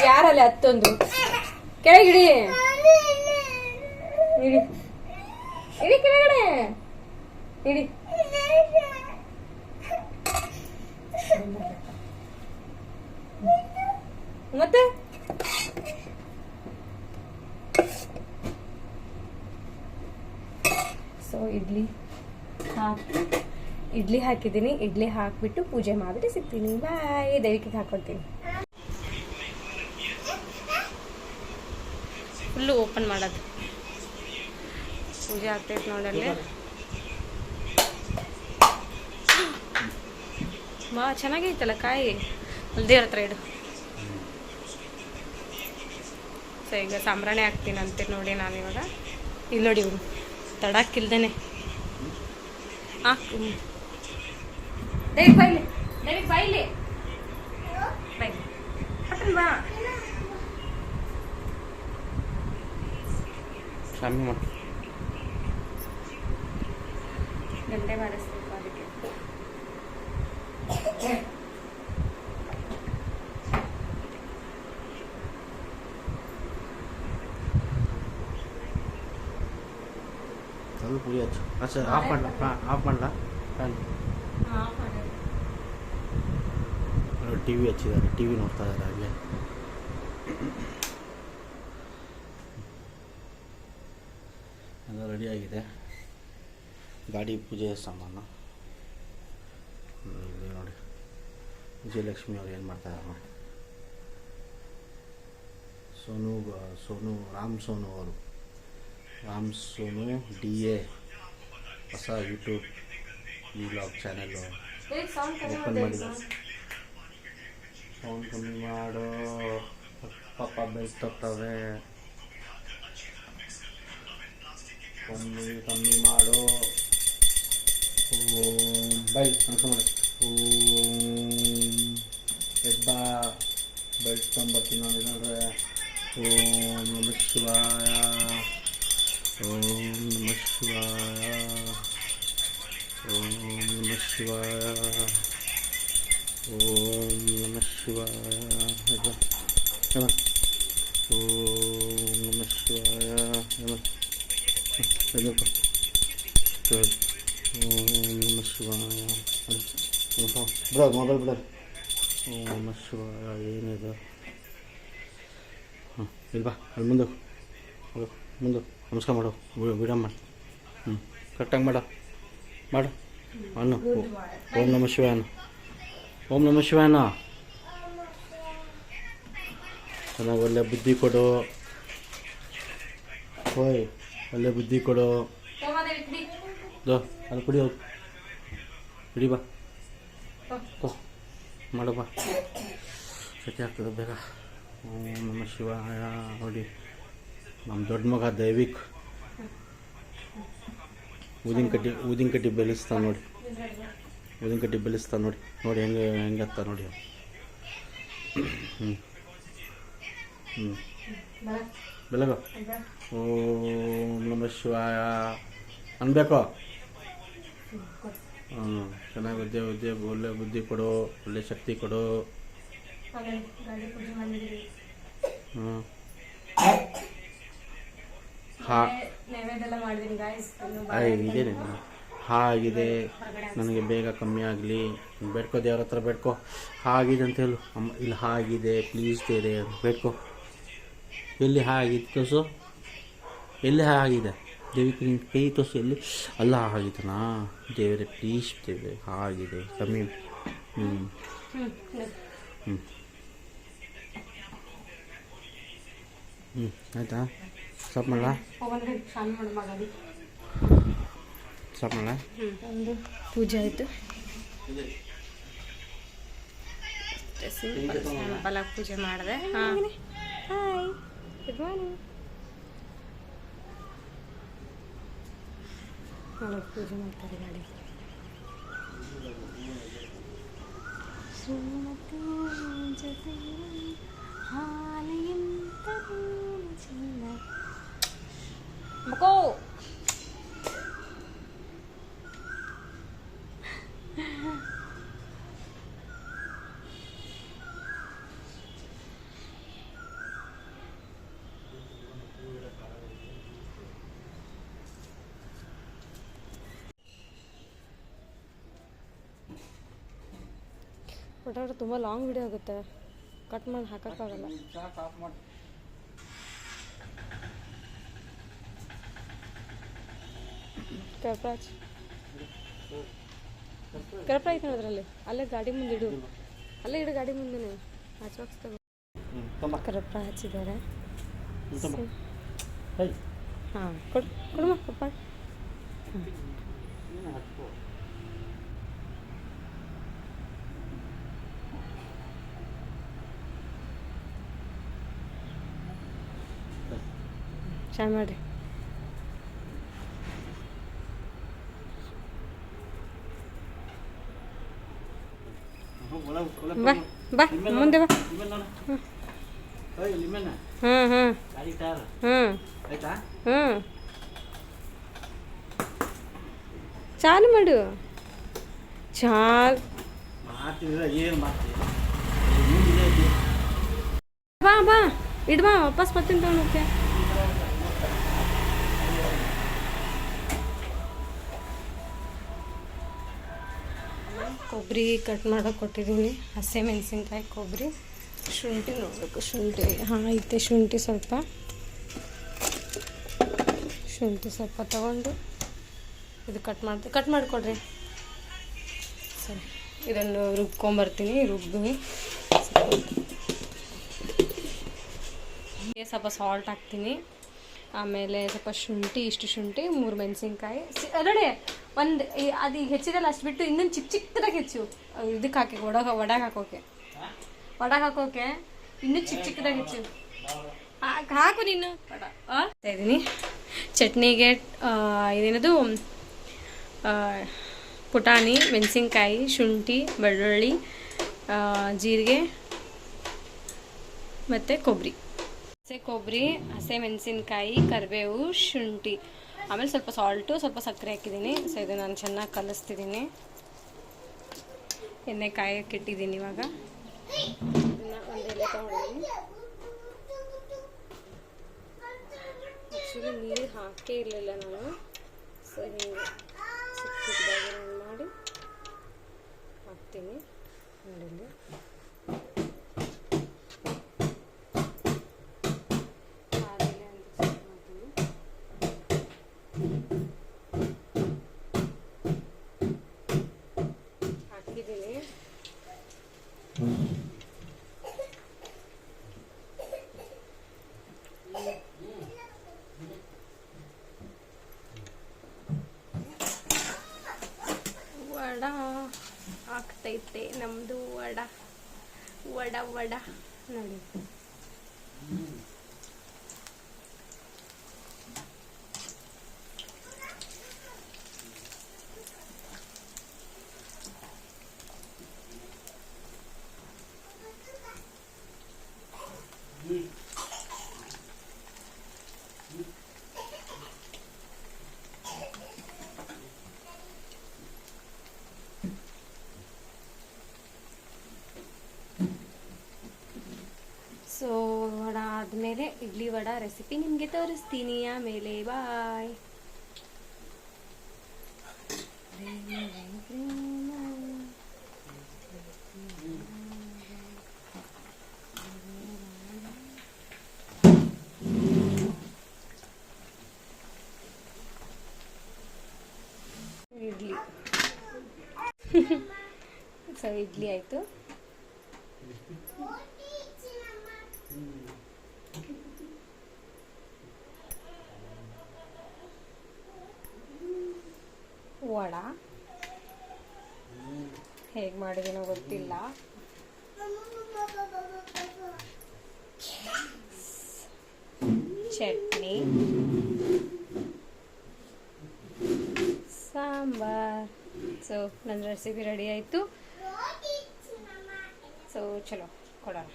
ಯಾರಲ್ಲಿ ಹತ್ತೊಂದು ಕೆಳಗಿಡಿ, ಇಡಿ ಇಡಿ ಕೆಳಗಡೆ ಇಡಿ. ಮತ್ತೆ ಇಡ್ಲಿ ಹಾಕಿದ್ದೀನಿ. ಇಡ್ಲಿ ಹಾಕಿಬಿಟ್ಟು ಪೂಜೆ ಮಾಡಿಬಿಟ್ಟು ಸಿಗ್ತೀನಿ. ಬಾಯ್. ದೇವಿಕಿಗೆ ಹಾಕೊಡ್ತೀನಿ. ಫುಲ್ಲು ಓಪನ್ ಮಾಡೋದು. ಪೂಜೆ ಆಗ್ತೈತೆ ನೋಡಲ್ಲಿ. ಚೆನ್ನಾಗೈತಲ್ಲ ಕಾಯಿ. ದೇವ್ರ ಹತ್ರ ಇಡು. ಸೊ ಈಗ ಸಾಂಬ್ರಾಣಿ ಹಾಕ್ತೀನಿ ಅಂತೆ ನೋಡಿ ನಾನು ಇವಾಗ. ಇಲ್ಲಿ ನೋಡಿ ಇವರು ತಡಕ್ಕಿಲ್ದೇನೆ ಹಾಕು. ದೇವಿಗೆ ಬೈಲಿ, ದೇವಿಗೆ ಬೈಲಿ, ಬೈ ಬಾ. ಶಾಮಿ ಮಾಡಿ ಗಂಟೆ ಬಾರಿಸ್ಬೇಕು ಅದಕ್ಕೆ. ಸ್ವಲ್ಪ ಪುರಿ ಹಚ್ಚು. ಆಫ್ ಮಾಡಲ ಫ್ಯಾನ್. ಟಿ ವಿ ಹಚ್ಚಿದ್ದಾರೆ, ಟಿ ವಿ ನೋಡ್ತಾ ಇದ್ದಾರೆ ಹಾಗೆ. ಎಲ್ಲ ರೆಡಿಯಾಗಿದೆ. ಗಾಡಿ ಪೂಜೆ ಸಾಮಾನು ಇಲ್ಲಿ ನೋಡಿ. ವಿಜಯಲಕ್ಷ್ಮಿ ಅವ್ರು ಏನು ಮಾಡ್ತಾರೆ ನೋಡಿ. ರಾಮ್ ಸೋನು ಅವರು, ರಾಮ್ ಸೋನು DA ಹೊಸ ಯೂಟ್ಯೂಬ್ ವ್ಲಾಗ್ ಚಾನೆಲ್ಲು ಓಪನ್ ಮಾಡಿದ್ದಾರೆ. ಸೌಂಡ್ ಕಮ್ಮಿ ಮಾಡೋ, ಪಾಪ ಬೆಳ್ತವೆ. ಕಮ್ಮಿ ಮಾಡೋ. ಬೈ ಅನ್ಕೊ ಮಾಡಿ. ಎಬ್ಬಾ ಬೆಳ್ಕೊಂಬರ್ತೀನಿ ನೋಡಿ. ನೋಡ್ರೆ ಓಂ ನಮಃ ಶಿವಾಯ, ಓಂ ನಮಃ ಶಿವಾಯ, ಓಂ ನಮಃ ಶಿವಾಯ, ಓಂ ನಮಃ ಶಿವಾಯ. ಓಂ ನಮಃ ಶಿವಾಯ. ಓಂ ನಮಃ ಶಿವಾಯ. ಬಿಡೋದು ಮೊಬೈಲ್ ಬಿಡೋದು. ಓಂ ನಮಃ ಶಿವಾಯ. ಏನಿದೆ ಇಲ್ವಾ ಅಲ್ಲಿ ಮುಂದೆ ನಮಸ್ಕಾರ ಮಾಡು. ವಿಡಿಯೋ ಮಾಡಿ. ಕರೆಕ್ಟಾಗಿ ಮಾಡು ಅನ್ನು. ಓಂ ನಮಃ ಶಿವಾಯನ, ಓಂ ನಮಃ ಶಿವಾಯನ. ಚೆನ್ನಾಗಿ ಒಳ್ಳೆ ಬುದ್ಧಿ ಕೊಡು. ಓಯ್ ಒಳ್ಳೆ ಬುದ್ಧಿ ಕೊಡು. ಅಲ್ಲಿ ಕುಡಿ ಹೋಗಿ ಹಿಡಿ ಬಾ. ಮಾಡು ಬಾ, ಸತಿ ಆಗ್ತದೆ ಬೇಗ. ಓಂ ನಮಃ ಶಿವಾಯ. ನೋಡಿ ನಮ್ಮ ದೊಡ್ಡ ಮಗ ದೈವಿಕ್ ಊದಿನ ಕಡ್ಡಿ ಬೆಳೆಸ್ತಾನೆ ನೋಡಿ. ಊದಿನ ಕಡ್ಡಿ ಬೆಳೆಸ್ತಾನೆ ನೋಡಿ. ನೋಡಿ ಹೆಂಗತ್ತ ನೋಡಿ. ಬೆಳಗ. ಓಂ ನಮಃ ಶಿವಾಯ ಅನ್ಬೇಕು. ಚೆನ್ನಾಗಿ ವಿದ್ಯೆ ಒಳ್ಳೆ ಬುದ್ಧಿ ಕೊಡು, ಒಳ್ಳೆ ಶಕ್ತಿ ಕೊಡು. ಇದೇನೆ ಹಾಗಿದೆ. ನನಗೆ ಬೇಗ ಕಮ್ಮಿ ಆಗಲಿ. ಬೇಡ್ಕೋ, ದೇವ್ರ ಹತ್ರ ಬೇಡ್ಕೋ. ಹಾಗಿದೆ ಅಂತ ಹೇಳು. ಅಮ್ಮ ಇಲ್ಲಿ ಹಾಗಿದೆ, ಪ್ಲೀಸ್ ದೇವ್ರೆ ಬೇಡ್ಕೋ. ಎಲ್ಲಿ ಹಾಗಿದೆ ತೋರಿಸು. ಎಲ್ಲಿ ಹಾಗಿದೆ ದೇವಿಗೆ ನಿನ್ನ ಕೈ ತೋರಿಸು. ಎಲ್ಲಿ ಅಲ್ಲ ಆಗಿದನಾ ದೇವರೇ, ಪ್ಲೀಸ್ ದೇವರೇ ಹಾಗಿದೆ ಕಮ್ಮಿ. ಆಯಿತಾ? ಸ್ಟಾಪ್ ಮಾಡಲ? ಸ್ಟಾಪ್ ಮಾಡಲ? ಒಂದು ಪೂಜೆ ಆಯಿತು. ಸಿಂಪಲ್ ಆಗಿ ಪೂಜೆ ಮಾಡಿದೆ. ಹಾಂ, ಹಾಯ್, ಗುಡ್ ಮಾರ್ನಿಂಗ್. ಪೂಜೆ ಮಾಡ್ತಾರೆ ಗಾಡಿ. ಶ್ರೀಮತಿ ಜೊತೆ ಹಾಲೆಂತ ಚಿನ್ನ ಮಗೋ. ಒಟ್ಟಾರೆ ತುಂಬ ಲಾಂಗ್ ವಿಡಿಯೋ ಆಗುತ್ತೆ, ಕಟ್ ಮಾಡಿ ಹಾಕೋಕ್ಕಾಗಲ್ಲ. ಕರ್ಪ್ರಾಜ್ ಐತೆ ಅದರಲ್ಲಿ ಅಲ್ಲೇ ಗಾಡಿ ಮುಂದೆ ಇಡು, ಅಲ್ಲೇ ಇಡು ಗಾಡಿ ಮುಂದೆ ಮ್ಯಾಚ್ ಬಾಕ್ಸ್ ತಗೋ. ಕರಪ್ರ ಹಚ್ಚಿದ್ದಾರೆ. ಹಾಂ ಕೊಡುಮ ಪಪ್ಪ. ಚಾಯ್ ಮಾಡಿರಿ. ಬಾ ಬಾ ಮುಂದೆ ಬಾ. ಚಾಲು ಮಾಡು. ಬಾ ಬಾ ಇಡ್ಬಾ ವಾಪಸ್ ಬರ್ತೀನಿ ತೊಗೊಂಡೋಕೆ. ಕೊಬ್ಬರಿ ಕಟ್ ಮಾಡೋಕೆ ಕೊಟ್ಟಿದ್ದೀನಿ. ಹಸಿ ಮೆಣಸಿನ್ಕಾಯಿ, ಕೊಬ್ಬರಿ, ಶುಂಠಿ ನೋಡಬೇಕು. ಶುಂಠಿ ಐತೆ. ಶುಂಠಿ ಸ್ವಲ್ಪ ತೊಗೊಂಡು ಇದು ಕಟ್ ಮಾಡಿಕೊಡ್ರಿ. ಸರಿ, ಇದನ್ನು ರುಬ್ಕೊಂಬರ್ತೀನಿ. ರುಬ್ಬಿ ಸ್ವಲ್ಪ ಸಾಲ್ಟ್ ಹಾಕ್ತೀನಿ. ಆಮೇಲೆ ಸ್ವಲ್ಪ ಶುಂಠಿ, ಇಷ್ಟು ಶುಂಠಿ, 3 ಮೆಣಸಿನ್ಕಾಯಿ ಅದಡೆ ಒಂದು ಅದು ಈಗ ಹೆಚ್ಚಿದಲ್ಲ ಅಷ್ಟು ಬಿಟ್ಟು ಇನ್ನೊಂದು ಚಿಕ್ಕದಾಗಿ ಹೆಚ್ಚು. ಇದಕ್ಕೆ ಹಾಕಿ ವಡಾಗೆ ಹಾಕೋಕೆ ಇನ್ನೂ ಚಿಕ್ಕದಾಗಿ ಹೆಚ್ಚು ಹಾಕು ನೀನು. ಇದ್ದೀನಿ ಚಟ್ನಿಗೆ ಇದೇನದು ಪುಟಾಣಿ, ಮೆಣಸಿನ್ಕಾಯಿ, ಶುಂಠಿ, ಬೆಳ್ಳುಳ್ಳಿ, ಜೀರಿಗೆ ಮತ್ತು ಕೊಬ್ಬರಿ. ಹಸಿ ಮೆಣಸಿನ್ಕಾಯಿ, ಕರಿಬೇವು, ಶುಂಠಿ, ಆಮೇಲೆ ಸ್ವಲ್ಪ ಸಾಲ್ಟು, ಸ್ವಲ್ಪ ಸಕ್ಕರೆ ಹಾಕಿದ್ದೀನಿ. ಸೊ ಇದು ನಾನು ಚೆನ್ನಾಗಿ ಕಲಿಸ್ತಿದ್ದೀನಿ. ಎಣ್ಣೆ ಕಾಯಕ್ಕೆ ಇಟ್ಟಿದ್ದೀನಿ. ಇವಾಗ ಇದನ್ನು ಒಂದು ಎಲೆ ತೊಗೊಂಡಿದ್ದೀನಿ. ಆ್ಯಕ್ಚುಲಿ ನೀರು ಹಾಕೇ ಇರಲಿಲ್ಲ ನಾನು. ಸೊ ಹಿಂಗೆ ಚಿಕ್ಕದಾಗಿ ಮಾಡಿ ಹಾಕ್ತೀನಿ. ನೋಡಿಲ್ಲಿ ಹಾಕಿದ್ದೀನಿ. ವಡ ಆಗ್ತೈತೆ ನಮ್ಮದು. ವಡ ನೋಡಿ. ಸೊ ವಡ ಆದಮೇಲೆ ಇಡ್ಲಿ ವಡ ರೆಸಿಪಿ ನಿಮಗೆ ತೋರಿಸ್ತೀನಿ ಆಮೇಲೆ. ಬಾಯ್. ಇಡ್ಲಿ ಸೊ ಇಡ್ಲಿ ಆಯಿತು. ವಡ ಹೇಗೆ ಮಾಡಿದೀನೋ ಗೊತ್ತಿಲ್ಲ. ಚಟ್ನಿ, ಸಾಂಬಾರ್. ಸೊ ನನ್ನ ರೆಸಿಪಿ ರೆಡಿ ಆಯಿತು. ಸೊ ಚಲೋ ಕೊಡೋಣ.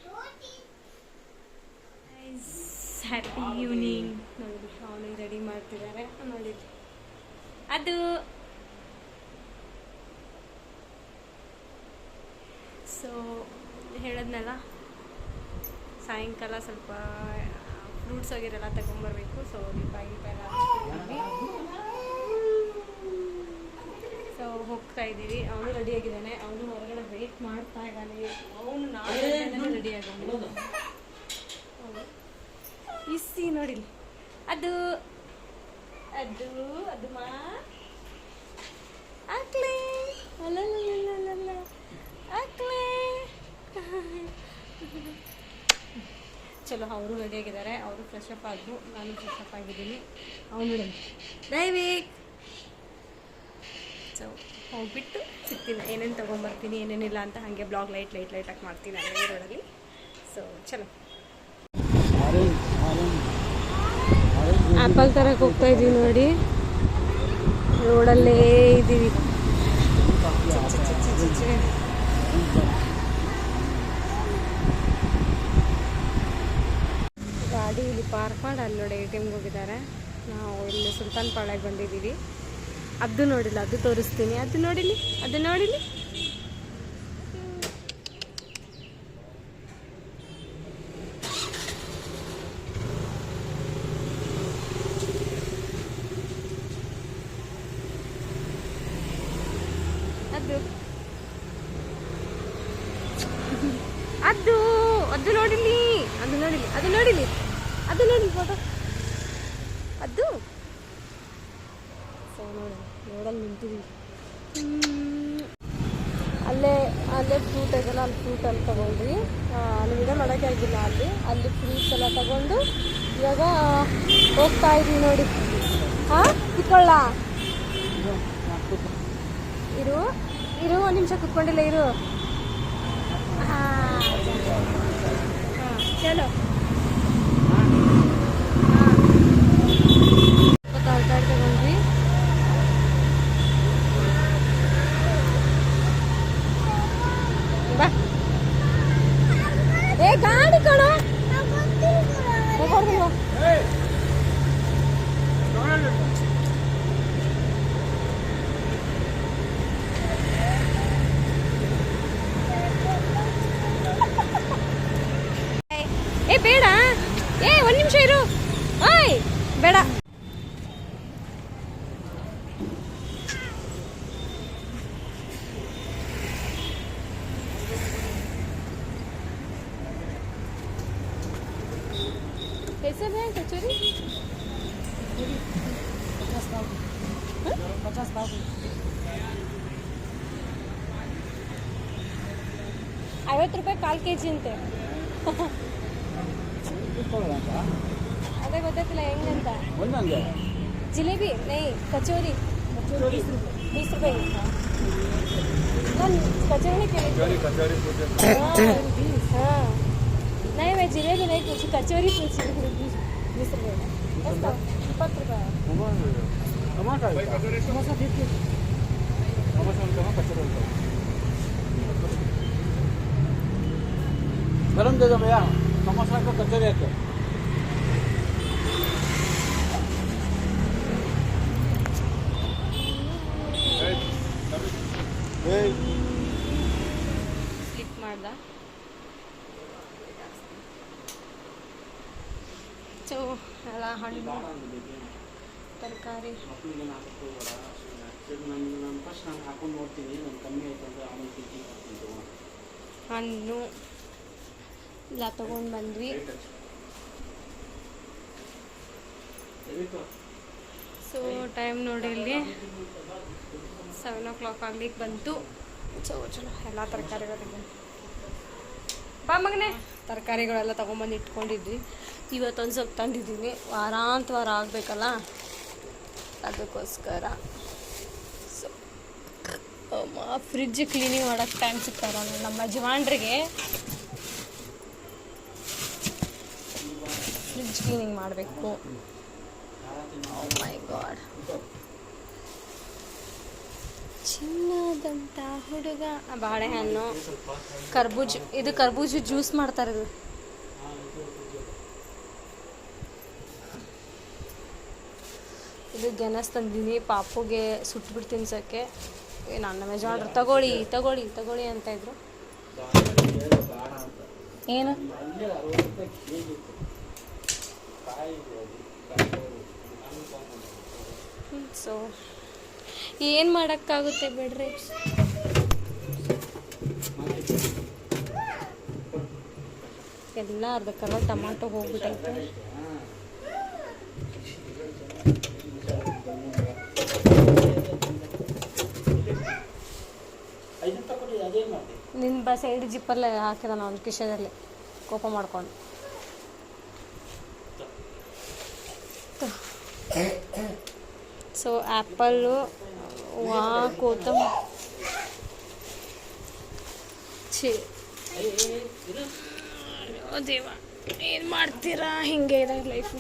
Happy evening. ನೋಡಿ ಅವನಿಗೆ ರೆಡಿ ಮಾಡ್ತಿದ್ದಾರೆ. ನೋಡಿ ಅದು ಸೊ ಹೇಳಿದ್ನಲ್ಲ ಸಾಯಂಕಾಲ ಸ್ವಲ್ಪ ಫ್ರೂಟ್ಸ್ ಆಗಿರೆಲ್ಲ ತಗೊಂಬರ್ಬೇಕು. ಸೊ ದೀಪ ಎಲ್ಲ ಹಚ್ಕೊಂಡಿದ್ವಿ. ಸೊ ಹೋಗ್ತಾ ಇದ್ದೀವಿ. ಅವನು ರೆಡಿಯಾಗಿದ್ದಾನೆ. ಅವನು ಹೊರಗಡೆ ವೆಯ್ಟ್ ಮಾಡ್ತಾ ಇದ್ದಾನೆ. ಅವನು ನಾಳೆ ರೆಡಿ ಆಗೋನು. ಇಸಿ ನೋಡಿಲಿ ಅದು ಅದು ಅದು ಮಾ ಅವರು ರೆಡಿಯಾಗಿದ್ದಾರೆ. ಅವರು ಫ್ರೆಶ್ ಅಪ್ ಆದರು, ನಾನು ಫ್ರೆಶ್ ಅಪ್ ಆಗಿದ್ದೀನಿ. ಅವನು ದಯವಿಕ್ ಸೊ ಹೋಗ್ಬಿಟ್ಟು ಸಿಗ್ತೀನಿ, ಏನೇನು ತೊಗೊಂಬರ್ತೀನಿ ಏನೇನಿಲ್ಲ ಅಂತ ಹಾಗೆ ಬ್ಲಾಗ್ ಲೈಟಾಗಿ ಮಾಡ್ತೀನಿ ಅಲ್ಲೇ ರೋಡಲ್ಲಿ. ಸೊ ಚಲೋ ಆ್ಯಪಲ್ ತರಕ್ಕೆ ಹೋಗ್ತಾ ಇದ್ದೀವಿ ನೋಡಿ, ರೋಡಲ್ಲೇ ಇದ್ದೀವಿ. ಗಾಡಿ ಇಲ್ಲಿ ಪಾರ್ಕ್ ಮಾಡಿ ಅಲ್ಲಿ ನೋಡಿ ATMಗೆ ಹೋಗಿದ್ದಾರೆ. ನಾವು ಇಲ್ಲಿ ಸುಲ್ತಾನ್ ಪಾಳ್ಯಕ್ಕೆ ಬಂದಿದ್ದೀವಿ. ಅದು ನೋಡಿಲ್ಲ, ಅದು ತೋರಿಸ್ತೀನಿ. ಅದು ನೋಡಿಲಿ. ಅದು ನೋಡಿಲಿ ಫೋಟೋ ಅದು. ಸೊ ನೋಡಿ ರೋಡಲ್ಲಿ ನಿಂತಿದ್ದೀವಿ. ಅಲ್ಲೇ ಫ್ರೂಟ್ ಇದೆಲ್ಲ, ಅಲ್ಲಿ ಫ್ರೂಟ್ ಅಲ್ಲಿ ತಗೊಂಡ್ವಿ. ಅಲ್ಲಿ ವಿಡಿಯೋ ಮಾಡೋಕ್ಕೆ ಆಗಿಲ್ಲ. ಅಲ್ಲಿ ಫ್ರೂಟ್ಸ್ ಎಲ್ಲ ತಗೊಂಡು ಇವಾಗ ಹೋಗ್ತಾ ಇದ್ದೀವಿ ನೋಡಿ. ಹಾಂ ಕುತ್ಕೊಳ್ಳ ಇರು ಒಂದು ನಿಮಿಷ ಕುತ್ಕೊಂಡಿಲ್ಲ ಇರು. ಹಾಂ ಚಲೋ ತಗೊಂಡ್ವಿ. ಬಾ ಏ ಗಾಡಿ ಕಣ ಏ ಬೇಡ, ಒಂದು ನಿಮಿಷ ಇರು. ಓಯ್ ಬೇಡ. कैसे है कचौरी? 50 ಬಾಬು 50 ರೂಪಾಯಿ 1/4 kg ಅಂತೆ. ಅದೇ ಗೊತ್ತಾಗ್ತಿಲ್ಲ ಹೆಂಗಂತ. ಜಿಲೇಬಿ ನೈ ಕಚೋರಿ 20 ರೂಪಾಯಿ. ನಾನು ಕಚೋರಿ हाँ नहीं मैं जिलेबी नहीं पूछी, कचौरी पूछी. 20 रुपये 20 रुपये ಸಮೋಸ ಬೇಕು. ಸಮೋಸ ಉಂಟು, ಕಚೋರಿ ಉಂಟು. गरम दे दो भैया, समोसा को कचौरी है. ಸ್ಲಿಪ್ ಮಾಡ್ದ. ಸೊ ಎಲ್ಲ ಹಣ್ಣು ತರಕಾರಿ ಹಣ್ಣು ಎಲ್ಲ ತಗೊಂಡು ಬಂದ್ವಿ. ಸೊ ಟೈಮ್ ನೋಡಿ ಇಲ್ಲಿ 7 o'clock ಆಗ್ಲಿಕ್ಕೆ ಬಂತು. ಚಲೋ ಎಲ್ಲ ತರಕಾರಿಗಳಿದೆ. ಬಾ ಮಗನೇ, ತರಕಾರಿಗಳೆಲ್ಲ ತೊಗೊಂಬಂದು ಇಟ್ಕೊಂಡಿದ್ವಿ. ಇವತ್ತೊಂದು ಸ್ವಲ್ಪ ತಂದಿದ್ದೀನಿ, ವಾರಾಂತವಾರ ಆಗಬೇಕಲ್ಲ ಅದಕ್ಕೋಸ್ಕರ. ಸೊ ಫ್ರಿಡ್ಜ್ ಕ್ಲೀನಿಂಗ್ ಮಾಡೋಕ್ಕೆ ಟೈಮ್ ಸಿಗ್ತಾರಲ್ಲ ನಮ್ಮ ಯಜಮಾನ್ರಿಗೆ. ಫ್ರಿಡ್ಜ್ ಕ್ಲೀನಿಂಗ್ ಮಾಡಬೇಕು. ಓ ಮೈ ಗಾಡ್, ಚಿನ್ನದಂತ ಹುಡುಗ. ಬಾಳೆಹಣ್ಣು, ಕರ್ಬೂಜ. ಇದು ಕರ್ಬೂಜ ಜ್ಯೂಸ್ ಮಾಡ್ತಾರೆ. ಇದು ಗೆಣಸ್ ತಂದಿನಿ ಪಾಪುಗೆ ಸುಟ್ಬಿಟ್ಟು ತಿನ್ಸೋಕ್ಕೆ. ನನ್ನ ಯಜಮಾನ್ರು ತಗೊಳ್ಳಿ ಅಂತ ಇದ್ರು. ಏನು ಸೊ ಏನು ಮಾಡೋಕ್ಕಾಗುತ್ತೆ ಬಿಡ್ರಿ. ಎಲ್ಲ ಅರ್ಧಕ್ಕಲ್ಲ ಟೊಮಾಟೊ ಹೋಗ್ಬಿಟ್ಟೈತೆ. ನಿನ್ನ ಸೈಡ್ ಜಿಪ್ಪಲ್ಲೇ ಹಾಕಿದ ನಾನು ಕಿಶದಲ್ಲಿ ಕೋಪ ಮಾಡ್ಕೊಂಡು. ಸೊ ಆ್ಯಪಲ್ಲು ಕೊತ್ತಂಬರಿ ದೇವ ಏನು ಮಾಡ್ತೀರಾ, ಹಿಂಗೆ ಇದೆ ಲೈಫು.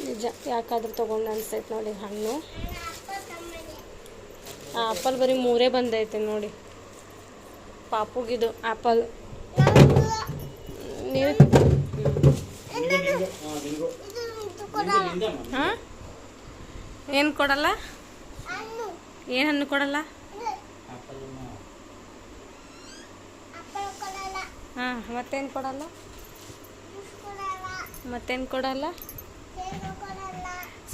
ನಿಜ ಯಾಕಾದ್ರೂ ತೊಗೊಂಡು ಅನ್ಸೈತೆ ನೋಡಿ ಹಣ್ಣು. ಆ್ಯಪಲ್ ಬರೀ 3 ಬಂದೈತೆ ನೋಡಿ ಪಾಪುಗಿದು ಆ್ಯಪಲ್. ನೀವು ಹಾಂ ಏನು ಕೊಡಲ್ಲ? ಏನು ಹಣ್ಣು ಕೊಡಲ್ಲ? ಹಾಂ ಮತ್ತೇನು ಕೊಡಲ್ಲ? ಮತ್ತೇನು ಕೊಡಲ್ಲ?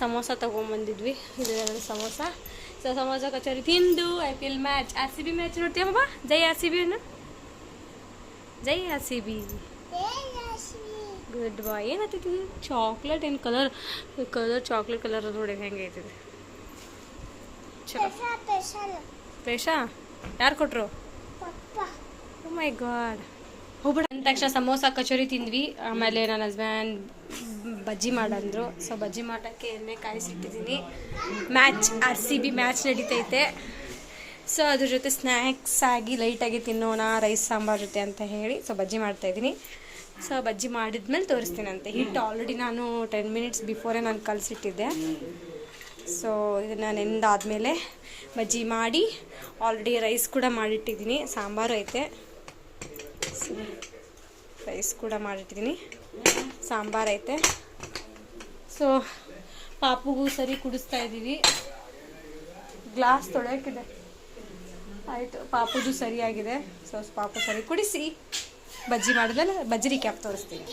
ಸಮೋಸ ತೊಗೊಂಬಂದಿದ್ವಿ, ಇದು ಸಮೋಸ. ಸೊ ಸಮೋಸ ಕಚೋರಿ ತಿಂದು I feel match RCB match ನೋಡ್ತೀಯ ಬಾಬಾ? ಜೈ RCB ಅನ್ನು, ಜೈ RCB. ಗುಡ್ ಬಾಯ್. ಏನಾಗ್ತೈತಿ ಚಾಕ್ಲೇಟ್? ಏನು ಕಲರ್ ಚಾಕ್ಲೇಟ್ ಕಲರ್ ನೋಡಿ ಹೆಂಗೆ ಐತಿದೆ. ಚಲೋ ಪೇಶಾ ಯಾರು ಕೊಟ್ಟರು? ಓ ಮೈ ಗಾಡ್. ಹೋಗ್ಬಿಡ ಅಂದ ತಕ್ಷಣ ಸಮೋಸ ಕಚೋರಿ ತಿಂದ್ವಿ. ಆಮೇಲೆ ನನ್ನ ಹಸ್ಬ್ಯಾಂಡ್ ಬಜ್ಜಿ ಮಾಡಂದ್ರು. ಸೊ ಬಜ್ಜಿ ಮಾಡೋಕ್ಕೆ ಎಣ್ಣೆ ಕಾಯಿಸಿಟ್ಟಿದ್ದೀನಿ. ಮ್ಯಾಚ್ RCB ಮ್ಯಾಚ್ ನಡೀತೈತೆ. ಸೊ ಅದ್ರ ಜೊತೆ ಸ್ನ್ಯಾಕ್ಸ್ ಆಗಿ ಲೈಟಾಗಿ ತಿನ್ನೋಣ ರೈಸ್ ಸಾಂಬಾರ್ ಜೊತೆ ಅಂತ ಹೇಳಿ ಸೊ ಬಜ್ಜಿ ಮಾಡ್ತಾಯಿದ್ದೀನಿ. ಸೊ ಬಜ್ಜಿ ಮಾಡಿದ್ಮೇಲೆ ತೋರಿಸ್ತೀನಂತೆ. ಹಿಟ್ಟು ಆಲ್ರೆಡಿ ನಾನು 10 ಮಿನಿಟ್ಸ್ ಬಿಫೋರೇ ನಾನು ಕಲಸಿಟ್ಟಿದ್ದೆ. ಸೊ ಇದನ್ನು ನೆಂದಾದಮೇಲೆ ಬಜ್ಜಿ ಮಾಡಿ ಆಲ್ರೆಡಿ ರೈಸ್ ಕೂಡ ಮಾಡಿಟ್ಟಿದ್ದೀನಿ. ಸಾಂಬಾರು ಐತೆ, ರೈಸ್ ಕೂಡ ಮಾಡಿಟ್ಟಿದ್ದೀನಿ, ಸಾಂಬಾರು ಐತೆ. ಸೊ ಪಾಪುಗೂ ಸರಿ ಕುಡಿಸ್ತಾ ಇದ್ದೀವಿ. ಗ್ಲಾಸ್ ತೊಳೆಯೋಕ್ಕಿದೆ. ಆಯಿತು, ಪಾಪುದು ಸರಿಯಾಗಿದೆ. ಸೊ ಪಾಪು ಸರಿ ಕುಡಿಸಿ ಬಜ್ಜಿ ಮಾಡಿದ್ಮೇಲೆ ಬಜ್ಜಿ ಕ್ಯಾಪ್ ತೋರಿಸ್ತೀನಿ.